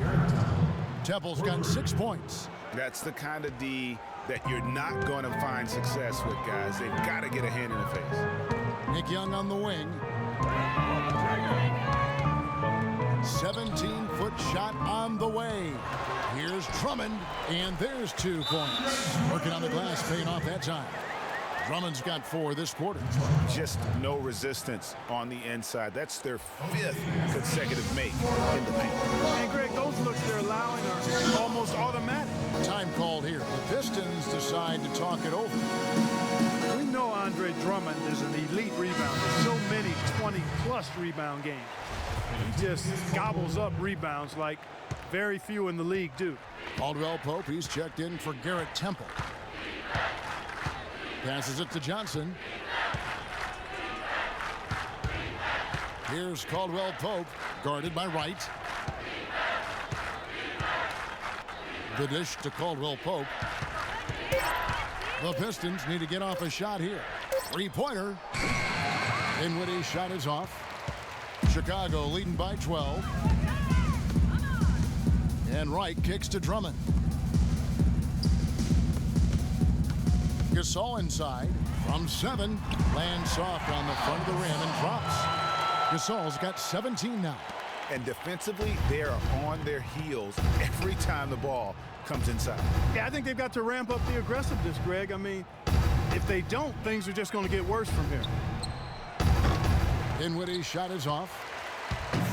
Temple's got 6 points. That's the kind of D that you're not going to find success with, guys. They've got to get a hand in the face. Nick Young on the wing. 17-foot shot on the way. Here's Drummond, and there's 2 points. Working on the glass, paying off that time. Drummond's got 4 this quarter. Just no resistance on the inside. That's their 5th consecutive make in the paint. And Greg, those looks they're allowing are almost automatic. Time called here. The Pistons decide to talk it over. We know Andre Drummond is an elite rebounder. So many 20-plus rebound games. He just gobbles up rebounds like very few in the league do. Caldwell Pope, he's checked in for Garrett Temple. Passes it to Johnson. Here's Caldwell Pope, guarded by Wright. The dish to Caldwell Pope. The Pistons need to get off a shot here. 3-pointer. Dinwiddie's shot is off. Chicago leading by 12. And Wright kicks to Drummond. Gasol inside from 7. Lands soft on the front of the rim and drops. Gasol's got 17 now. And defensively, they are on their heels every time the ball comes inside. Yeah, I think they've got to ramp up the aggressiveness, Greg. I mean, if they don't, things are just going to get worse from here. Dinwiddie's shot is off.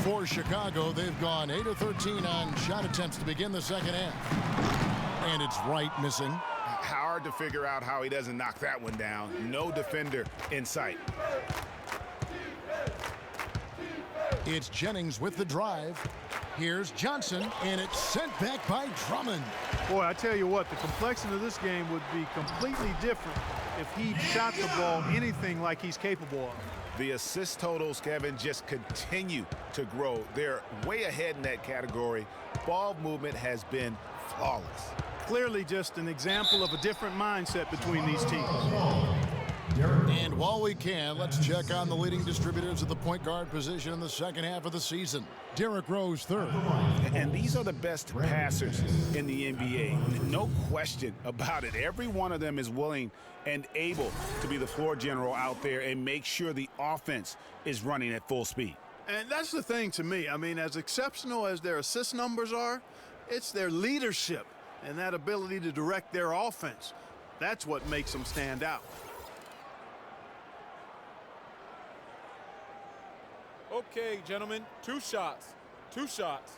For Chicago, they've gone 8 of 13 on shot attempts to begin the second half. And it's Wright missing. Hard to figure out how he doesn't knock that one down. No defender in sight. It's Jennings with the drive. Here's Johnson, and it's sent back by Drummond. Boy, I tell you what, the complexion of this game would be completely different if he shot the ball anything like he's capable of. The assist totals, Kevin, just continue to grow. They're way ahead in that category. Ball movement has been flawless. Clearly just an example of a different mindset between these teams. And while we can, let's check on the leading distributors of the point guard position in the second half of the season. Derrick Rose, 3rd. And these are the best passers in the NBA. No question about it. Every one of them is willing and able to be the floor general out there and make sure the offense is running at full speed. And that's the thing to me. I mean, as exceptional as their assist numbers are, it's their leadership and that ability to direct their offense. That's what makes them stand out. Okay, gentlemen, 2 shots. 2 shots.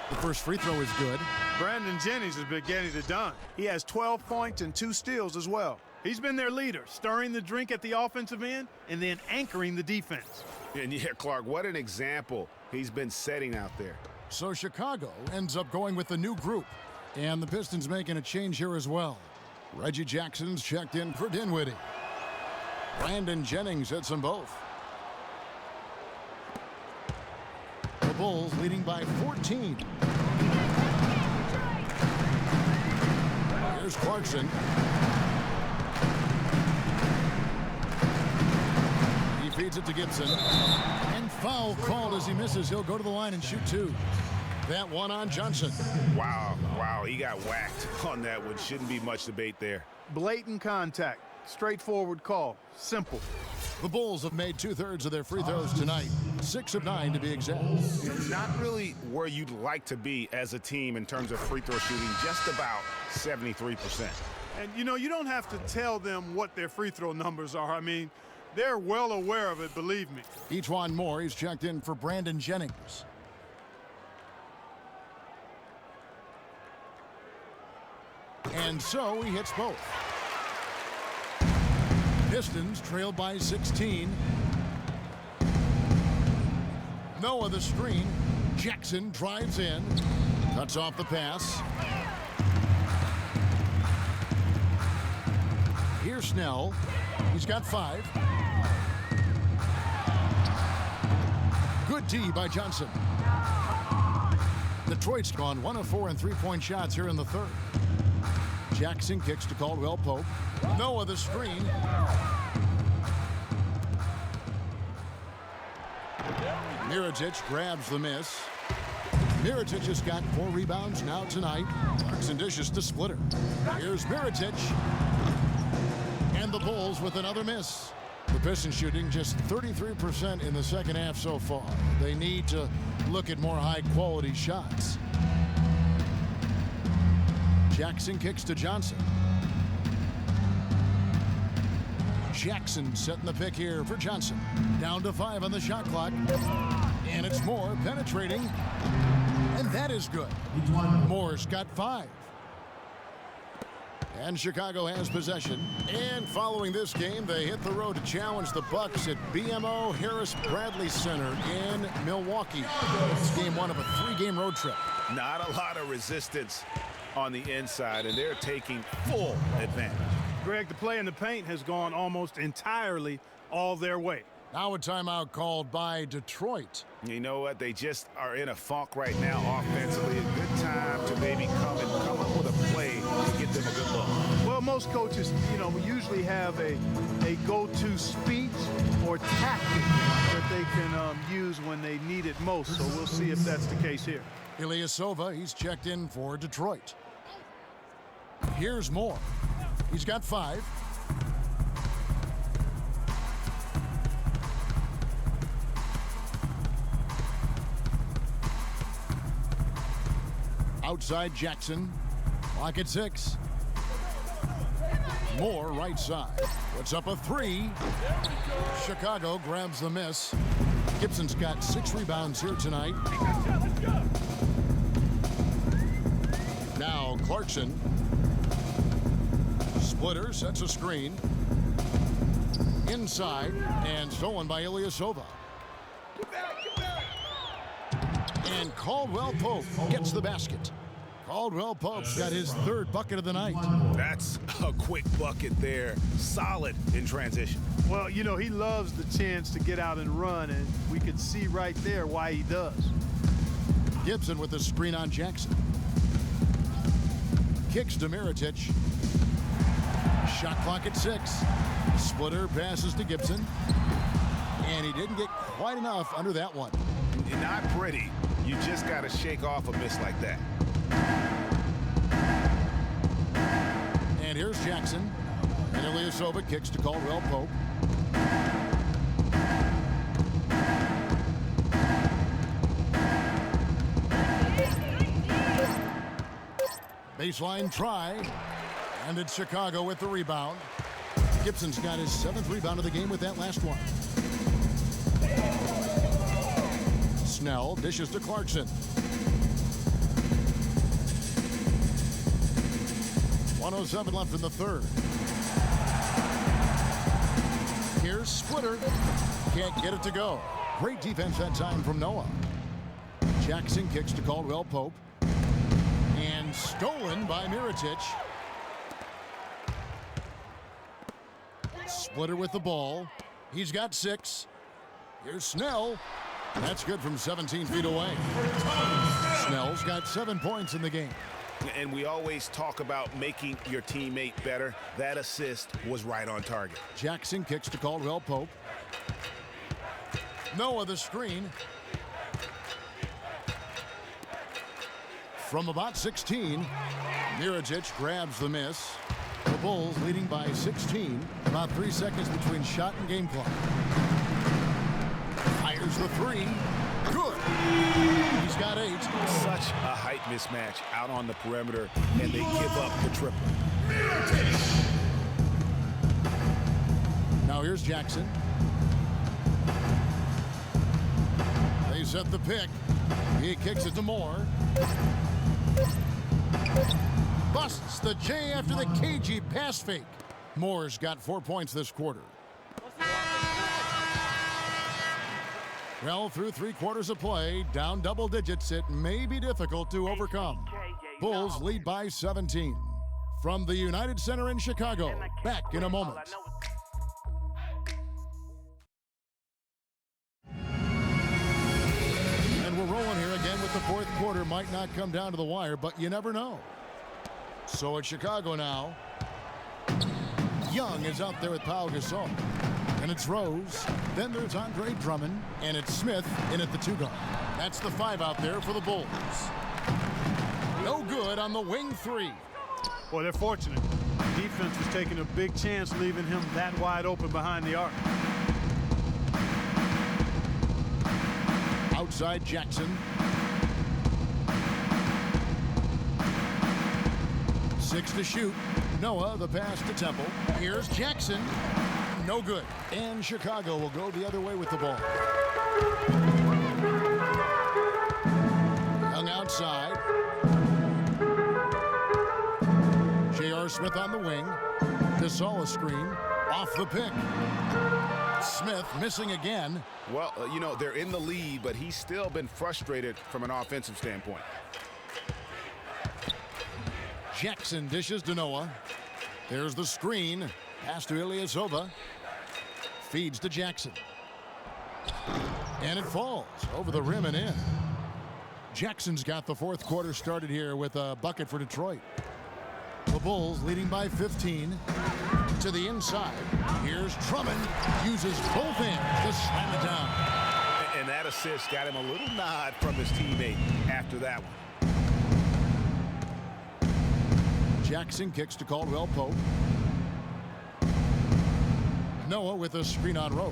The first free throw is good. Brandon Jennings has been getting it done. He has 12 points and 2 steals as well. He's been their leader, stirring the drink at the offensive end and then anchoring the defense. And yeah, Clark, what an example he's been setting out there. So Chicago ends up going with the new group. And the Pistons making a change here as well. Reggie Jackson's checked in for Dinwiddie. Brandon Jennings hits them both. The Bulls leading by 14. Here's Clarkson. He feeds it to Gibson. And foul called as he misses. He'll go to the line and shoot 2. That one on Johnson. Wow, he got whacked on that one. Shouldn't be much debate there. Blatant contact. Straightforward call. Simple. The Bulls have made 2/3 of their free throws tonight, 6 of 9 to be exact. Not really where you'd like to be as a team in terms of free throw shooting, just about 73%. And, you know, you don't have to tell them what their free throw numbers are. I mean, they're well aware of it, believe me. Ejuan Moore, he's checked in for Brandon Jennings. And so he hits both. Pistons trail by 16. Noah the screen. Jackson drives in. Cuts off the pass. Here's Snell. He's got 5. Good D by Johnson. Detroit's gone 1 of 4 in three-point shots here in the third. Jackson kicks to Caldwell Pope. Noah the screen. Mirotic grabs the miss. Mirotic has got 4 rebounds now tonight. Clarkson dishes to Splitter. Here's Mirotic. And the Bulls with another miss. The Pistons shooting just 33% in the second half so far. They need to look at more high-quality shots. Jackson kicks to Johnson. Jackson setting the pick here for Johnson. Down to 5 on the shot clock. And it's Moore penetrating. And that is good. Moore's got 5. And Chicago has possession. And following this game, they hit the road to challenge the Bucks at BMO Harris Bradley Center in Milwaukee. It's game 1 of a 3-game road trip. Not a lot of resistance on the inside, and they're taking full advantage. Greg, the play in the paint has gone almost entirely all their way. Now a timeout called by Detroit. You know what? They just are in a funk right now offensively. A good time to maybe come up with a play to get them a good look. Well, most coaches, you know, usually have a go-to speech or tactic that they can use when they need it most. So we'll see if that's the case here. Ilyasova, he's checked in for Detroit. Here's Moore. He's got 5. Outside Jackson. Clock at 6. Moore right side. Puts up a 3. Chicago grabs the miss. Gibson's got 6 rebounds here tonight. Now Clarkson. Splitter sets a screen. Inside and stolen by Ilyasova. And Caldwell Pope gets the basket. Caldwell Pope's got his 3rd bucket of the night. That's a quick bucket there. Solid in transition. Well, you know, he loves the chance to get out and run, and we could see right there why he does. Gibson with the screen on Jackson. Kicks to Mirotic. Shot clock at 6. Splitter passes to Gibson. And he didn't get quite enough under that one. Not pretty. You just got to shake off a miss like that. And here's Jackson. And Ilyasova kicks to Caldwell Pope. Baseline try. And it's Chicago with the rebound. Gibson's got his 7th rebound of the game with that last one. Snell dishes to Clarkson. 1:07 left in the third. Here's Splitter. Can't get it to go. Great defense that time from Noah. Jackson kicks to Caldwell Pope. And stolen by Mirotic. Splitter with the ball. He's got 6. Here's Snell. That's good from 17 feet away. Snell's got 7 points in the game. And we always talk about making your teammate better. That assist was right on target. Jackson kicks to Caldwell Pope. Noah the screen. From about 16, Mirotic grabs the miss. Bulls leading by 16. About 3 seconds between shot and game clock. Fires the three. Good. He's got 8. Such a height mismatch out on the perimeter, and they give up the triple. Now here's Jackson. They set the pick. He kicks it to Moore. Busts the J after the cagey pass fake. Moore's got 4 points this quarter. Well, through 3 quarters of play, down double digits, it may be difficult to overcome. Bulls lead by 17. From the United Center in Chicago, back in a moment. And we're rolling here again with the fourth quarter. Might not come down to the wire, but you never know. So it's Chicago now. Young is out there with Pau Gasol. And it's Rose. Then there's Andre Drummond. And it's Smith in at the 2 guard. That's the 5 out there for the Bulls. No good on the wing 3. Well, they're fortunate. Defense was taking a big chance leaving him that wide open behind the arc. Outside Jackson. 6 to shoot. Noah, the pass to Temple. Here's Jackson. No good. And Chicago will go the other way with the ball. Young outside. J.R. Smith on the wing. Gasol a screen. Off the pick. Smith missing again. Well, you know, they're in the lead, but he's still been frustrated from an offensive standpoint. Jackson dishes to Noah. There's the screen. Pass to Ilyasova. Feeds to Jackson. And it falls over the rim and in. Jackson's got the fourth quarter started here with a bucket for Detroit. The Bulls leading by 15. To the inside. Here's Drummond. Uses both hands to slam it down. And that assist got him a little nod from his teammate after that one. Jackson kicks to Caldwell Pope. Noah with a screen on Rose.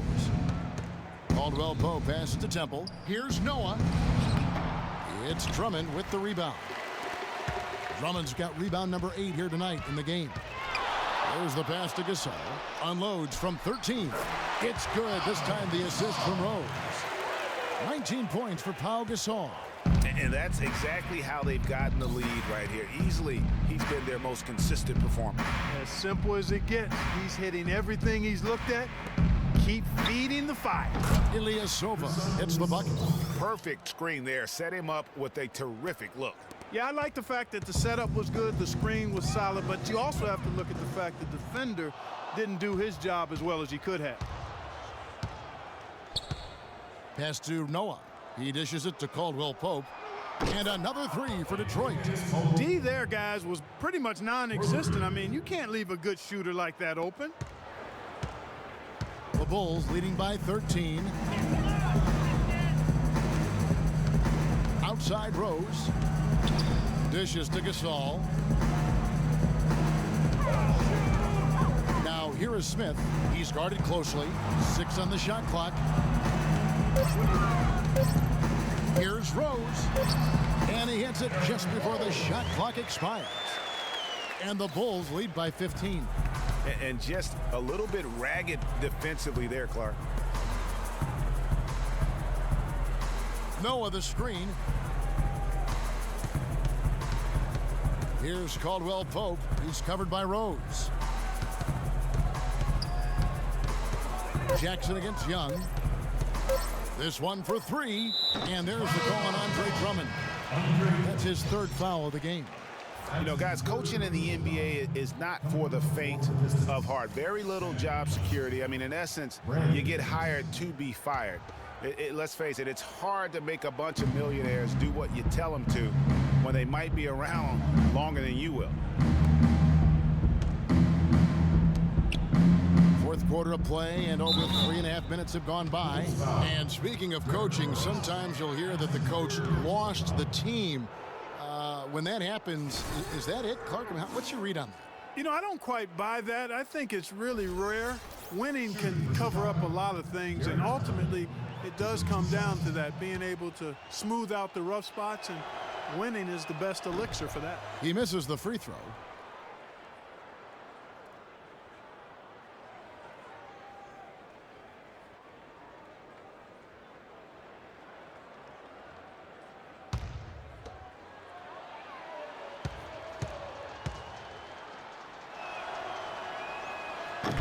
Caldwell Pope passes to Temple. Here's Noah. It's Drummond with the rebound. Drummond's got rebound number 8 here tonight in the game. There's the pass to Gasol. Unloads from 13. It's good. This time the assist from Rose. 19 points for Pau Gasol. And that's exactly how they've gotten the lead right here. Easily, he's been their most consistent performer. As simple as it gets. He's hitting everything he's looked at. Keep feeding the fire. Ilyasova hits the bucket. Perfect screen there. Set him up with a terrific look. Yeah, I like the fact that the setup was good, the screen was solid, but you also have to look at the fact the defender didn't do his job as well as he could have. Pass to Noah. He dishes it to Caldwell Pope. And another 3 for Detroit. D there, guys, was pretty much non-existent. I mean, you can't leave a good shooter like that open. The Bulls leading by 13. Outside Rose. Dishes to Gasol. Now here is Smith. He's guarded closely. 6 on the shot clock. Here's Rose. And he hits it just before the shot clock expires. And the Bulls lead by 15. And just a little bit ragged defensively there, Clark. Noah the screen. Here's Caldwell Pope. He's covered by Rose. Jackson against Young. This one for 3. And there's the call on Andre Drummond. That's his 3rd foul of the game. You know, guys, coaching in the NBA is not for the faint of heart. Very little job security. I mean, in essence, you get hired to be fired. Let's face it, it's hard to make a bunch of millionaires do what you tell them to when they might be around longer than you will. Fourth quarter of play, and over 3.5 minutes have gone by. And speaking of coaching, sometimes you'll hear that the coach lost the team. When that happens, is that it, Clark? What's your read on that? You know, I don't quite buy that. I think it's really rare. Winning can cover up a lot of things, and ultimately it does come down to that, being able to smooth out the rough spots, and winning is the best elixir for that. He misses the free throw.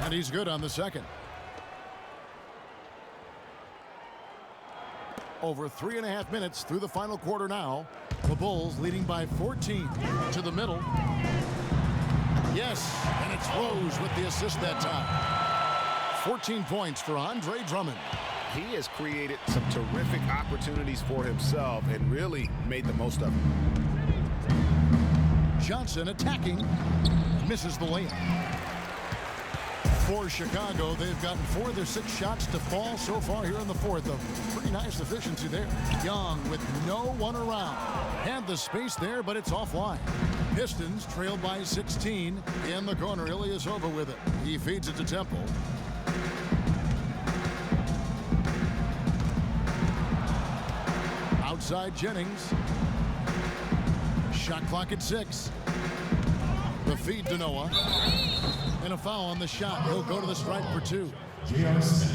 And he's good on the second. Over 3.5 minutes through the final quarter now. The Bulls leading by 14 to the middle. Yes, and it's Rose with the assist that time. 14 points for Andre Drummond. He has created some terrific opportunities for himself and really made the most of them. Johnson attacking. Misses the layup. For Chicago, they've gotten 4 of their 6 shots to fall so far here in the fourth. A pretty nice efficiency there. Young with no one around. Had the space there, but it's offline. Pistons trailed by 16. In the corner, Ilyasova with it. He feeds it to Temple. Outside Jennings. Shot clock at 6. The feed to Noah. And a foul on the shot. He'll go to the stripe for 2.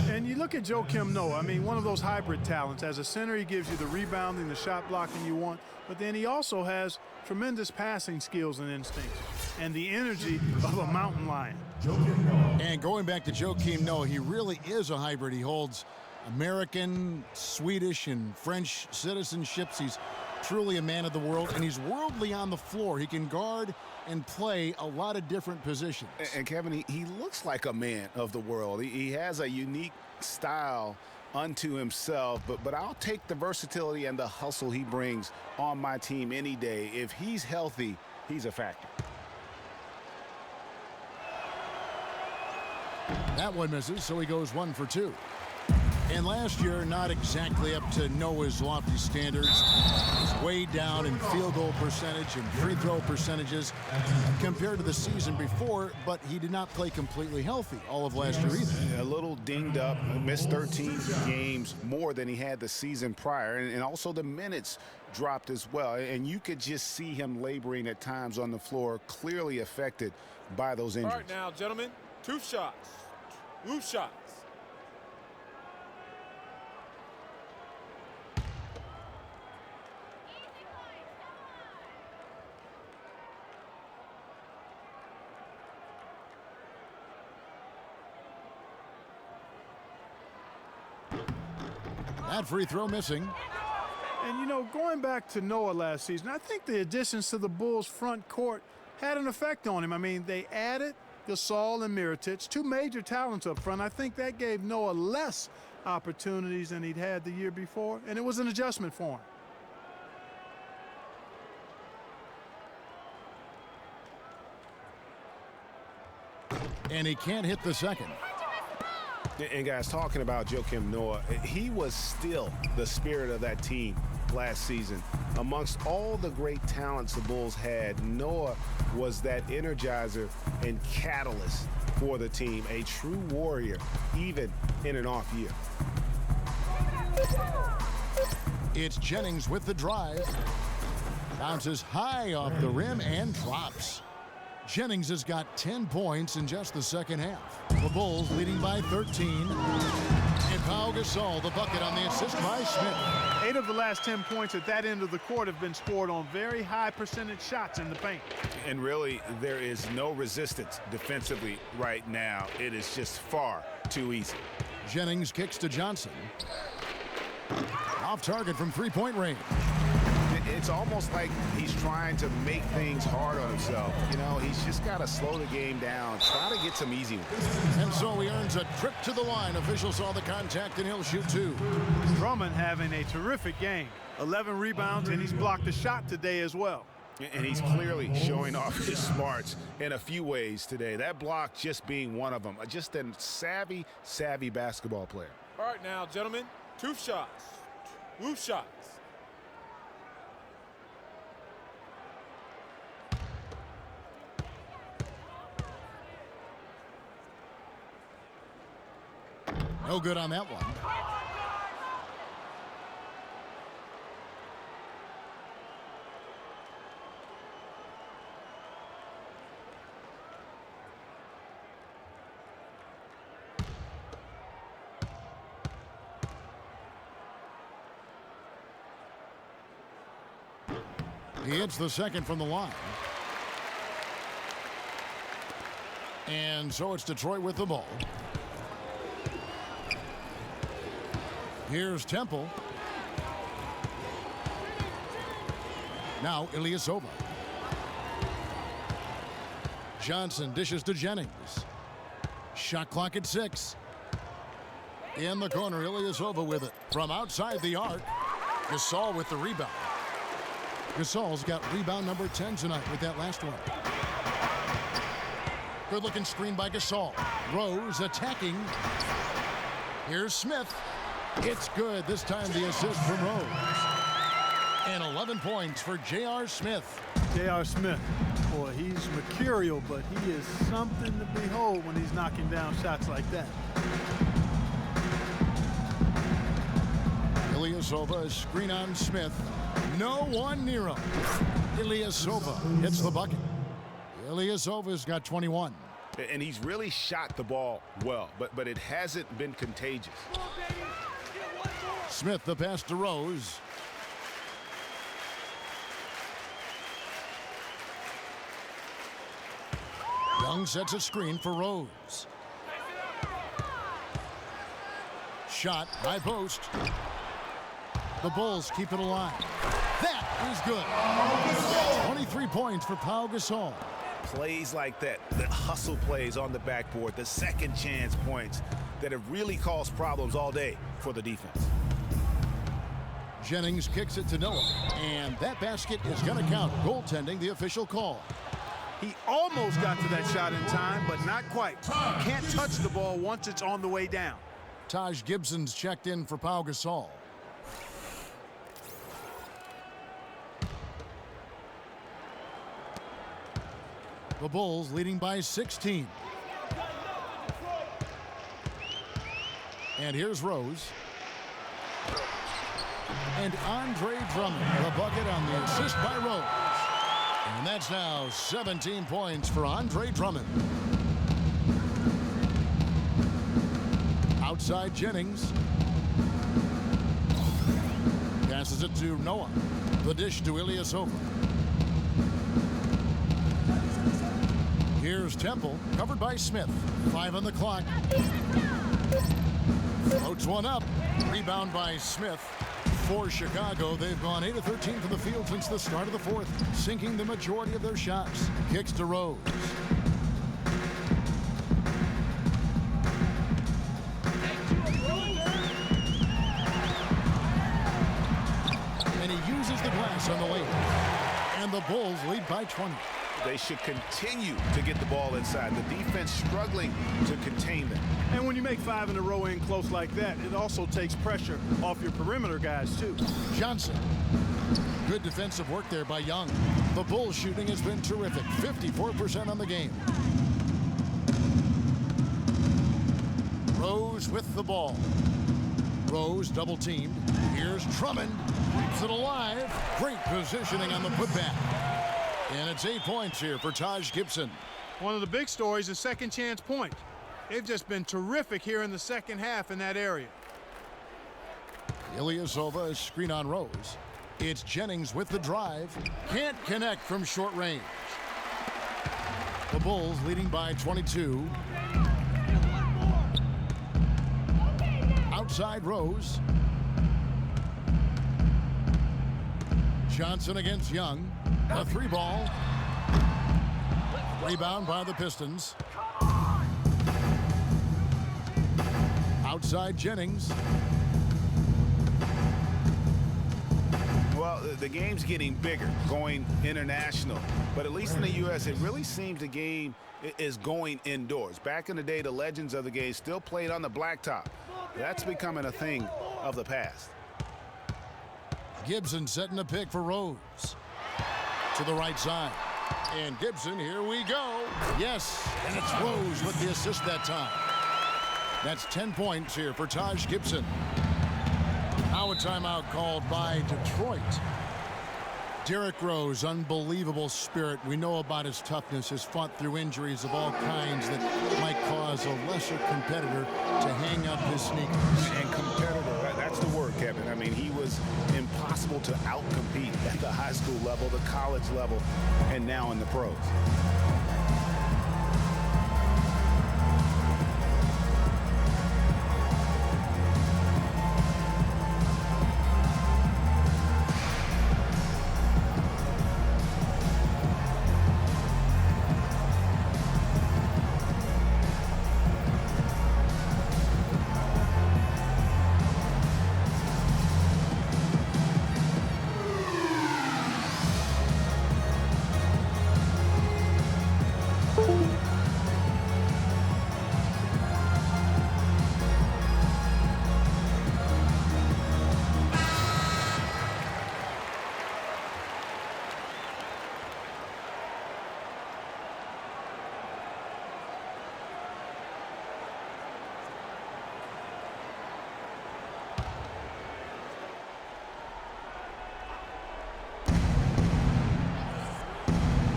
And you look at Joakim Noah, I mean, one of those hybrid talents. As a center, he gives you the rebounding, the shot blocking you want, but then he also has tremendous passing skills and instincts and the energy of a mountain lion. And going back to Joakim Noah, he really is a hybrid. He holds American, Swedish, and French citizenships. He's truly a man of the world, and he's worldly on the floor. He can guard and play a lot of different positions. And Kevin, he looks like a man of the world. He has a unique style unto himself, but I'll take the versatility and the hustle he brings on my team any day. If he's healthy, he's a factor. That one misses, so he goes 1 for 2. And last year, not exactly up to Noah's lofty standards. He's way down in field goal percentage and free throw percentages compared to the season before, but he did not play completely healthy all of last year either. A little dinged up, missed 13 games more than he had the season prior, and also the minutes dropped as well. And you could just see him laboring at times on the floor, clearly affected by those injuries. All right, now, gentlemen, 2 shots. 2 shots. That free throw missing. And, you know, going back to Noah last season, I think the additions to the Bulls' front court had an effect on him. I mean, they added Gasol and Mirotic, 2 major talents up front. I think that gave Noah less opportunities than he'd had the year before, and it was an adjustment for him. And he can't hit the second. And guys, talking about Joakim Noah, he was still the spirit of that team last season. Amongst all the great talents the Bulls had, Noah was that energizer and catalyst for the team, a true warrior, even in an off year. It's Jennings with the drive. Bounces high off the rim and drops. Jennings has got 10 points in just the second half. The Bulls leading by 13. And Pau Gasol, the bucket on the assist by Smith. 8 of the last 10 points at that end of the court have been scored on very high percentage shots in the paint. And really, there is no resistance defensively right now. It is just far too easy. Jennings kicks to Johnson. Off target from three-point range. It's almost like he's trying to make things hard on himself. You know, he's just got to slow the game down, try to get some easy ones. And so he earns a trip to the line. Officials saw the contact, and he'll shoot 2. Drummond having a terrific game. 11 rebounds, and he's blocked a shot today as well. And he's clearly showing off his smarts in a few ways today. That block just being one of them. Just a savvy basketball player. All right, now, gentlemen, 2 shots. 2 shots. No good on that one. He hits the second from the line. And so it's Detroit with the ball. Here's Temple. Now Ilyasova. Johnson dishes to Jennings. Shot clock at 6. In the corner, Ilyasova with it. From outside the arc, Gasol with the rebound. Gasol's got rebound number 10 tonight with that last one. Good-looking screen by Gasol. Rose attacking. Here's Smith. It's good. This time the assist from Rose. And 11 points for J.R. Smith. J.R. Smith, boy, he's mercurial, but he is something to behold when he's knocking down shots like that. Ilyasova, screen on Smith. No one near him. Ilyasova hits the bucket. Ilyasova's got 21. And he's really shot the ball well, but it hasn't been contagious. Smith, the pass to Rose. Young sets a screen for Rose. Shot, high post. The Bulls keep it alive. That is good. 23 points for Pau Gasol. Plays like that, the hustle plays on the backboard, the second chance points that have really caused problems all day for the defense. Jennings kicks it to Noah, and that basket is going to count. Goaltending, the official call. He almost got to that shot in time, but not quite. You can't touch the ball once it's on the way down. Taj Gibson's checked in for Pau Gasol. The Bulls leading by 16. And here's Rose. And Andre Drummond, the bucket on the assist by Rose. And that's now 17 points for Andre Drummond. Outside Jennings. Passes it to Noah. The dish to Ilyasova. Here's Temple, covered by Smith. 5 on the clock. Floats one up. Rebound by Smith. For Chicago, they've gone 8 of 13 from the field since the start of the fourth, sinking the majority of their shots. Kicks to Rose. And he uses the glass on the way. And the Bulls lead by 20. They should continue to get the ball inside. The defense struggling to contain them. And when you make 5 in a row in close like that, it also takes pressure off your perimeter guys, too. Johnson. Good defensive work there by Young. The Bulls shooting has been terrific. 54% on the game. Rose with the ball. Rose double teamed. Here's Drummond. Keeps it alive. Great positioning on the putback. And it's 8 points here for Taj Gibson. One of the big stories is second chance point. They've just been terrific here in the second half in that area. Ilyasova, a screen on Rose. It's Jennings with the drive. Can't connect from short range. The Bulls leading by 22. Outside Rose. Johnson against Young. A 3-ball. Rebound by the Pistons. Outside Jennings. Well, the game's getting bigger, going international. But at least in the U.S., it really seems the game is going indoors. Back in the day, the legends of the game still played on the blacktop. That's becoming a thing of the past. Gibson setting a pick for Rose. To the right side. And Gibson, here we go. Yes, and it's Rose with the assist that time. That's 10 points here for Taj Gibson. Now a timeout called by Detroit. Derrick Rose, unbelievable spirit. We know about his toughness, has fought through injuries of all kinds that might cause a lesser competitor to hang up his sneakers. And competitor, that's the word, Kevin. I mean, he was impossible to outcompete at the high school level, the college level, and now in the pros.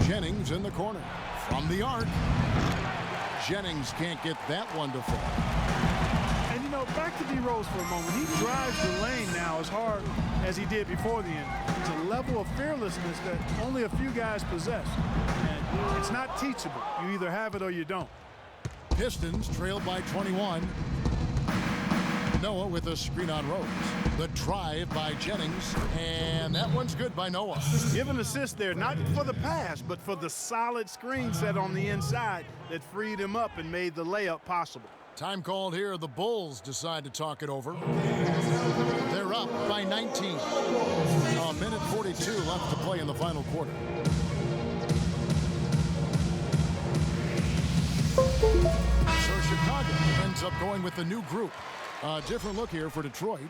Jennings in the corner. From the arc. Jennings can't get that one to fall. And, you know, back to D. Rose for a moment. He drives the lane now as hard as he did before the injury. It's a level of fearlessness that only a few guys possess. And it's not teachable. You either have it or you don't. Pistons trailed by 21. Noah with a screen on Rose. The drive by Jennings, and that one's good by Noah. Give an assist there, not for the pass, but for the solid screen set on the inside that freed him up and made the layup possible. Time called here. The Bulls decide to talk it over. They're up by 19. A minute 42 left to play in the final quarter. So Chicago ends up going with the new group. A different look here for Detroit.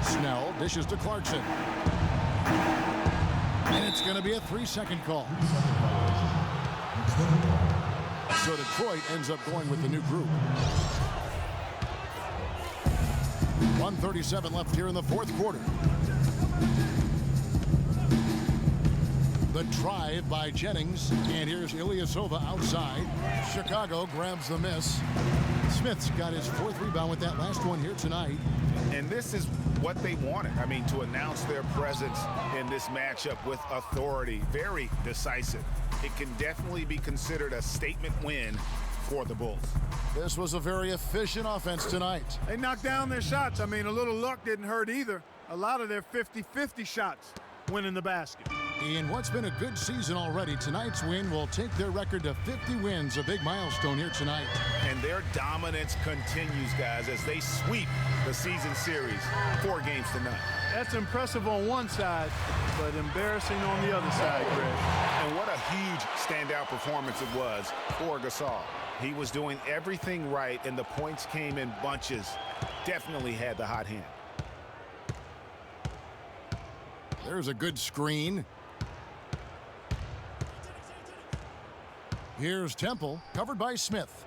Snell dishes to Clarkson. And it's going to be a 3-second call. So Detroit ends up going with the new group. 1:37 left here in the fourth quarter. The drive by Jennings, and here's Ilyasova outside. Chicago grabs the miss. Smith's got his fourth rebound with that last one here tonight. And this is what they wanted. I mean, to announce their presence in this matchup with authority. Very decisive. It can definitely be considered a statement win for the Bulls. This was a very efficient offense tonight. They knocked down their shots. I mean, a little luck didn't hurt either. A lot of their 50-50 shots went in the basket. In what's been a good season already, tonight's win will take their record to 50 wins, a big milestone here tonight. And their dominance continues, guys, as they sweep the season series 4 games to none. That's impressive on one side, but embarrassing on the other side, Greg. And what a huge standout performance it was for Gasol. He was doing everything right, and the points came in bunches. Definitely had the hot hand. There's a good screen. Here's Temple, covered by Smith.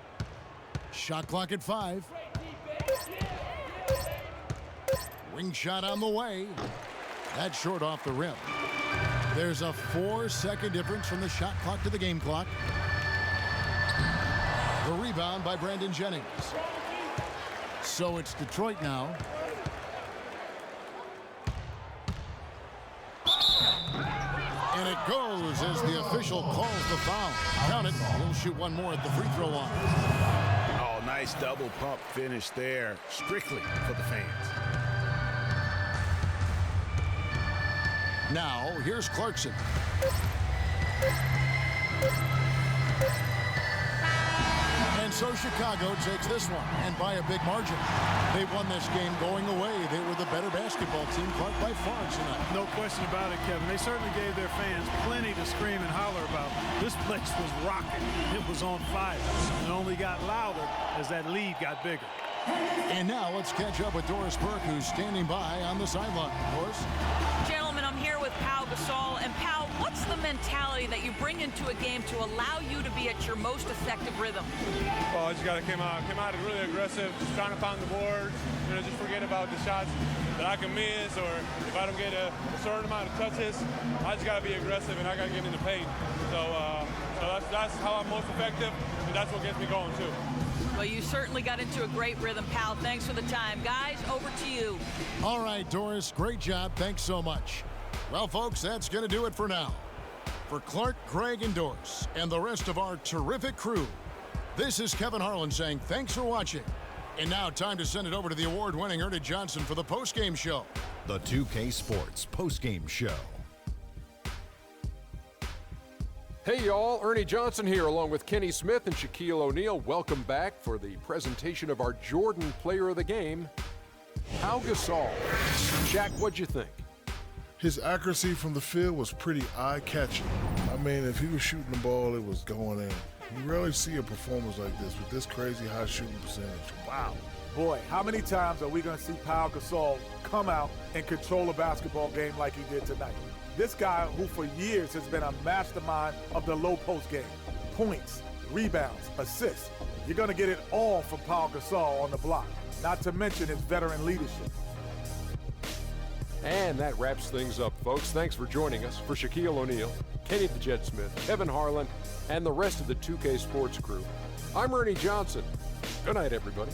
Shot clock at 5. Ring shot on the way. That's short off the rim. There's a 4-second difference from the shot clock to the game clock. The rebound by Brandon Jennings. So it's Detroit now. And it goes as the official calls the foul. Count it. He'll shoot one more at the free throw line. Oh, nice double pump finish there. Strictly for the fans. Now, here's Clarkson. And so Chicago takes this one, and by a big margin. They won this game going away. They were the better basketball team, Clark, by far tonight. No question about it, Kevin. They certainly gave their fans plenty to scream and holler about. This place was rocking. It was on fire. And it only got louder as that lead got bigger. And now let's catch up with Doris Burke, who's standing by on the sideline. Doris? Gentlemen, I'm here with Pau Gasol. And Pau, what's the mentality that you bring into a game to allow you to be at your most effective rhythm? Well, I just got to come out really aggressive, just trying to pound the boards, just forget about the shots that I can miss, or if I don't get a certain amount of touches, I just got to be aggressive and I got to get in the paint. So that's how I'm most effective, and that's what gets me going too. Well, you certainly got into a great rhythm, Pal. Thanks for the time. Guys, over to you. All right, Doris, great job. Thanks so much. Well, folks, that's going to do it for now. For Clark, Greg, and Doris, and the rest of our terrific crew, this is Kevin Harlan saying thanks for watching. And now time to send it over to the award-winning Ernie Johnson for the postgame show. The 2K Sports postgame show. Hey y'all, Ernie Johnson here along with Kenny Smith and Shaquille O'Neal. Welcome back for the presentation of our Jordan Player of the Game, Pau Gasol. Shaq, what'd you think? His accuracy from the field was pretty eye-catching. I mean, if he was shooting the ball, it was going in. You rarely see a performance like this with this crazy high shooting percentage. Wow. Boy, how many times are we going to see Pau Gasol come out and control a basketball game like he did tonight? This guy who for years has been a mastermind of the low post game. Points, rebounds, assists. You're going to get it all from Pau Gasol on the block, not to mention his veteran leadership. And that wraps things up, folks. Thanks for joining us. For Shaquille O'Neal, Kenny the Jet Smith, Kevin Harlan, and the rest of the 2K Sports crew, I'm Ernie Johnson. Good night, everybody.